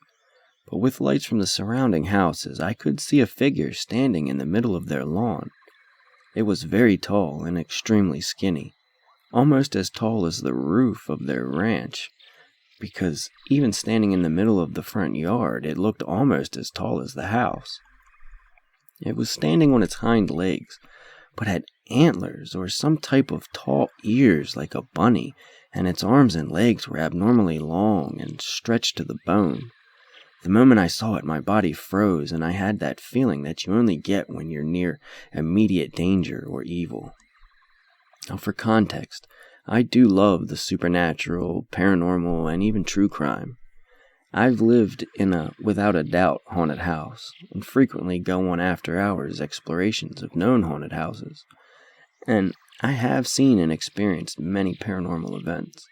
But with lights from the surrounding houses, I could see a figure standing in the middle of their lawn. It was very tall and extremely skinny, almost as tall as the roof of their ranch, because even standing in the middle of the front yard, it looked almost as tall as the house. It was standing on its hind legs, but had antlers or some type of tall ears like a bunny, and its arms and legs were abnormally long and stretched to the bone. The moment I saw it, my body froze, and I had that feeling that you only get when you're near immediate danger or evil. Now, for context, I do love the supernatural, paranormal, and even true crime. I've lived in a, without a doubt, haunted house, and frequently go on after-hours explorations of known haunted houses. And I have seen and experienced many paranormal events.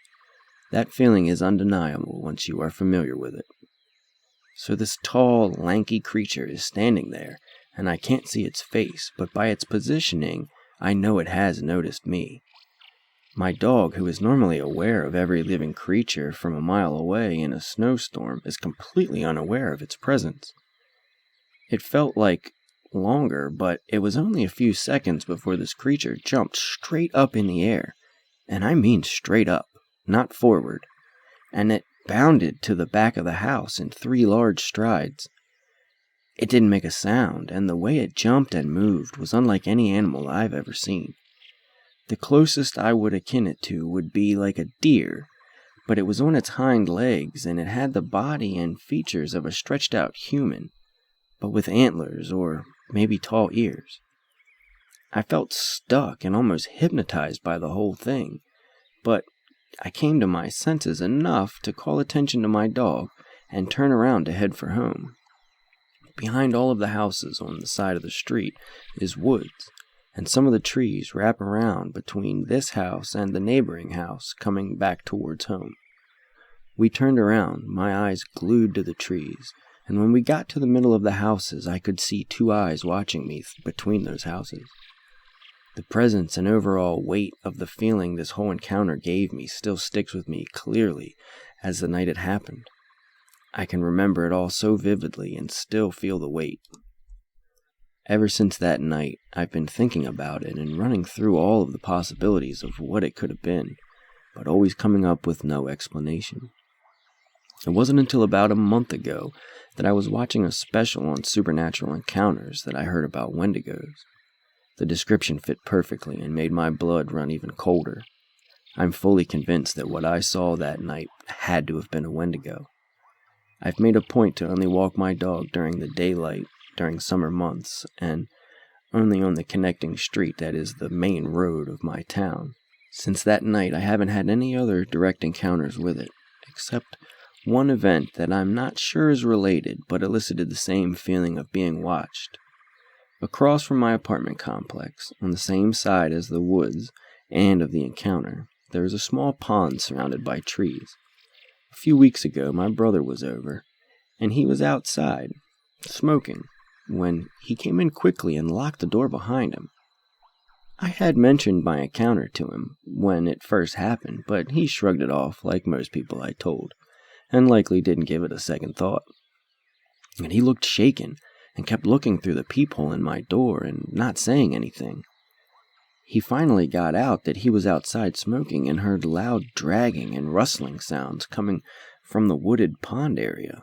That feeling is undeniable once you are familiar with it. So this tall, lanky creature is standing there, and I can't see its face, but by its positioning, I know it has noticed me. My dog, who is normally aware of every living creature from a mile away in a snowstorm, is completely unaware of its presence. It felt like longer, but it was only a few seconds before this creature jumped straight up in the air. And I mean straight up, not forward. And it bounded to the back of the house in 3 large strides. It didn't make a sound, and the way it jumped and moved was unlike any animal I've ever seen. The closest I would akin it to would be like a deer, but it was on its hind legs, and it had the body and features of a stretched-out human, but with antlers or maybe tall ears. I felt stuck and almost hypnotized by the whole thing, but I came to my senses enough to call attention to my dog and turn around to head for home. Behind all of the houses on the side of the street is woods, and some of the trees wrap around between this house and the neighboring house coming back towards home. We turned around, my eyes glued to the trees, and when we got to the middle of the houses, I could see 2 eyes watching me between those houses. The presence and overall weight of the feeling this whole encounter gave me still sticks with me clearly as the night it happened. I can remember it all so vividly and still feel the weight. Ever since that night, I've been thinking about it and running through all of the possibilities of what it could have been, but always coming up with no explanation. It wasn't until about a month ago that I was watching a special on supernatural encounters that I heard about Wendigos. The description fit perfectly and made my blood run even colder. I'm fully convinced that what I saw that night had to have been a Wendigo. I've made a point to only walk my dog during the daylight during summer months, and only on the connecting street that is the main road of my town. Since that night, I haven't had any other direct encounters with it, except one event that I'm not sure is related, but elicited the same feeling of being watched. Across from my apartment complex, on the same side as the woods and of the encounter, there is a small pond surrounded by trees. A few weeks ago, my brother was over, and he was outside, smoking, when he came in quickly and locked the door behind him. I had mentioned my encounter to him when it first happened, but he shrugged it off like most people I told, and likely didn't give it a second thought. And he looked shaken, and kept looking through the peephole in my door and not saying anything. He finally got out that he was outside smoking and heard loud dragging and rustling sounds coming from the wooded pond area.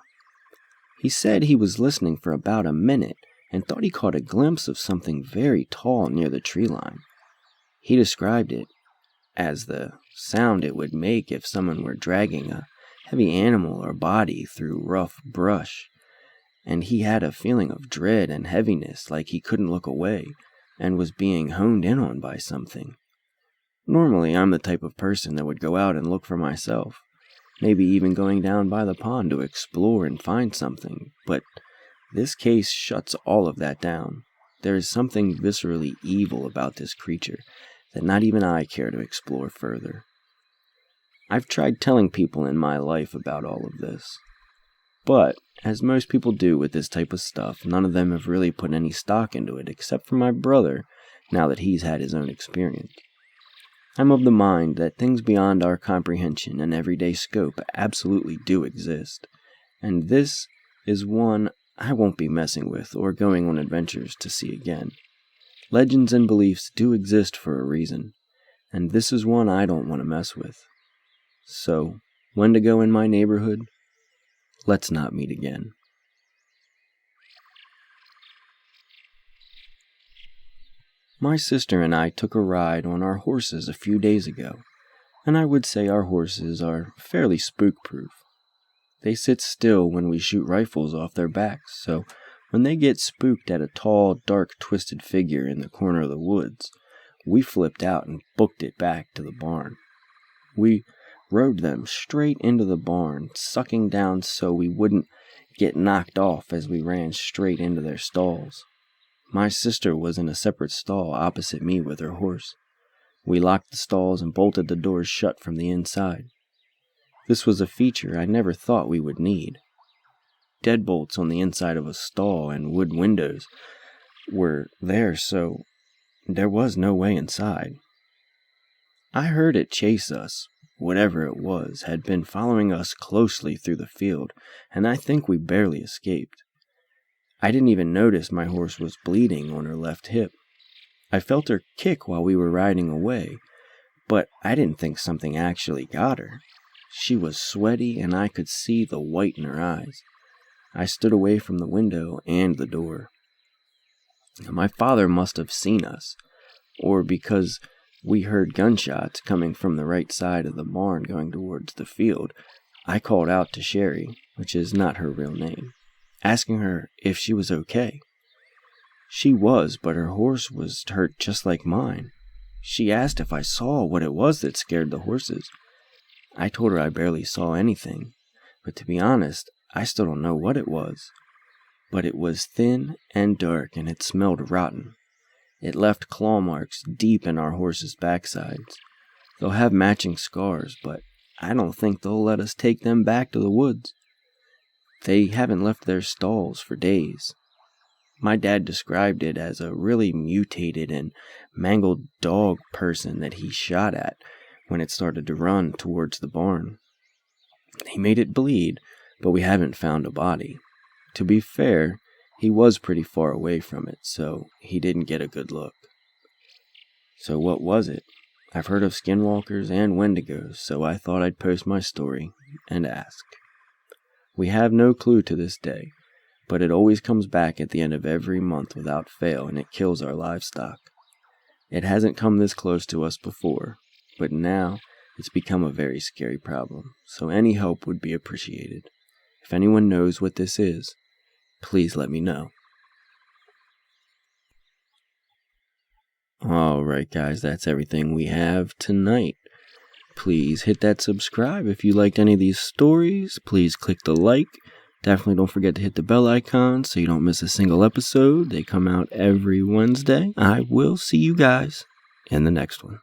He said he was listening for about a minute and thought he caught a glimpse of something very tall near the tree line. He described it as the sound it would make if someone were dragging a heavy animal or body through rough brush, and he had a feeling of dread and heaviness, like he couldn't look away and was being honed in on by something. Normally, I'm the type of person that would go out and look for myself, maybe even going down by the pond to explore and find something, but this case shuts all of that down. There is something viscerally evil about this creature that not even I care to explore further. I've tried telling people in my life about all of this, but, as most people do with this type of stuff, none of them have really put any stock into it except for my brother, now that he's had his own experience. I'm of the mind that things beyond our comprehension and everyday scope absolutely do exist, and this is one I won't be messing with or going on adventures to see again. Legends and beliefs do exist for a reason, and this is one I don't want to mess with. So, Wendigo in my neighborhood? Let's not meet again. My sister and I took a ride on our horses a few days ago, and I would say our horses are fairly spook-proof. They sit still when we shoot rifles off their backs, so when they get spooked at a tall, dark, twisted figure in the corner of the woods, we flipped out and booked it back to the barn. We rode them straight into the barn, sucking down so we wouldn't get knocked off as we ran straight into their stalls. My sister was in a separate stall opposite me with her horse. We locked the stalls and bolted the doors shut from the inside. This was a feature I never thought we would need. Deadbolts on the inside of a stall and wood windows were there, so there was no way inside. I heard it chase us. Whatever it was had been following us closely through the field, and I think we barely escaped. I didn't even notice my horse was bleeding on her left hip. I felt her kick while we were riding away, but I didn't think something actually got her. She was sweaty and I could see the white in her eyes. I stood away from the window and the door. My father must have seen us, or because we heard gunshots coming from the right side of the barn going towards the field, I called out to Sherry, which is not her real name, asking her if she was okay. She was, but her horse was hurt just like mine. She asked if I saw what it was that scared the horses. I told her I barely saw anything, but to be honest, I still don't know what it was. But it was thin and dark and it smelled rotten. It left claw marks deep in our horses' backsides. They'll have matching scars, but I don't think they'll let us take them back to the woods. They haven't left their stalls for days. My dad described it as a really mutated and mangled dog person that he shot at when it started to run towards the barn. He made it bleed, but we haven't found a body. To be fair, he was pretty far away from it, so he didn't get a good look. So what was it? I've heard of Skinwalkers and Wendigos, so I thought I'd post my story and ask. We have no clue to this day, but it always comes back at the end of every month without fail, and it kills our livestock. It hasn't come this close to us before, but now it's become a very scary problem, so any help would be appreciated. If anyone knows what this is, please let me know. Alright guys, that's everything we have tonight. Please hit that subscribe if you liked any of these stories. Please click the like. Definitely don't forget to hit the bell icon so you don't miss a single episode. They come out every Wednesday. I will see you guys in the next one.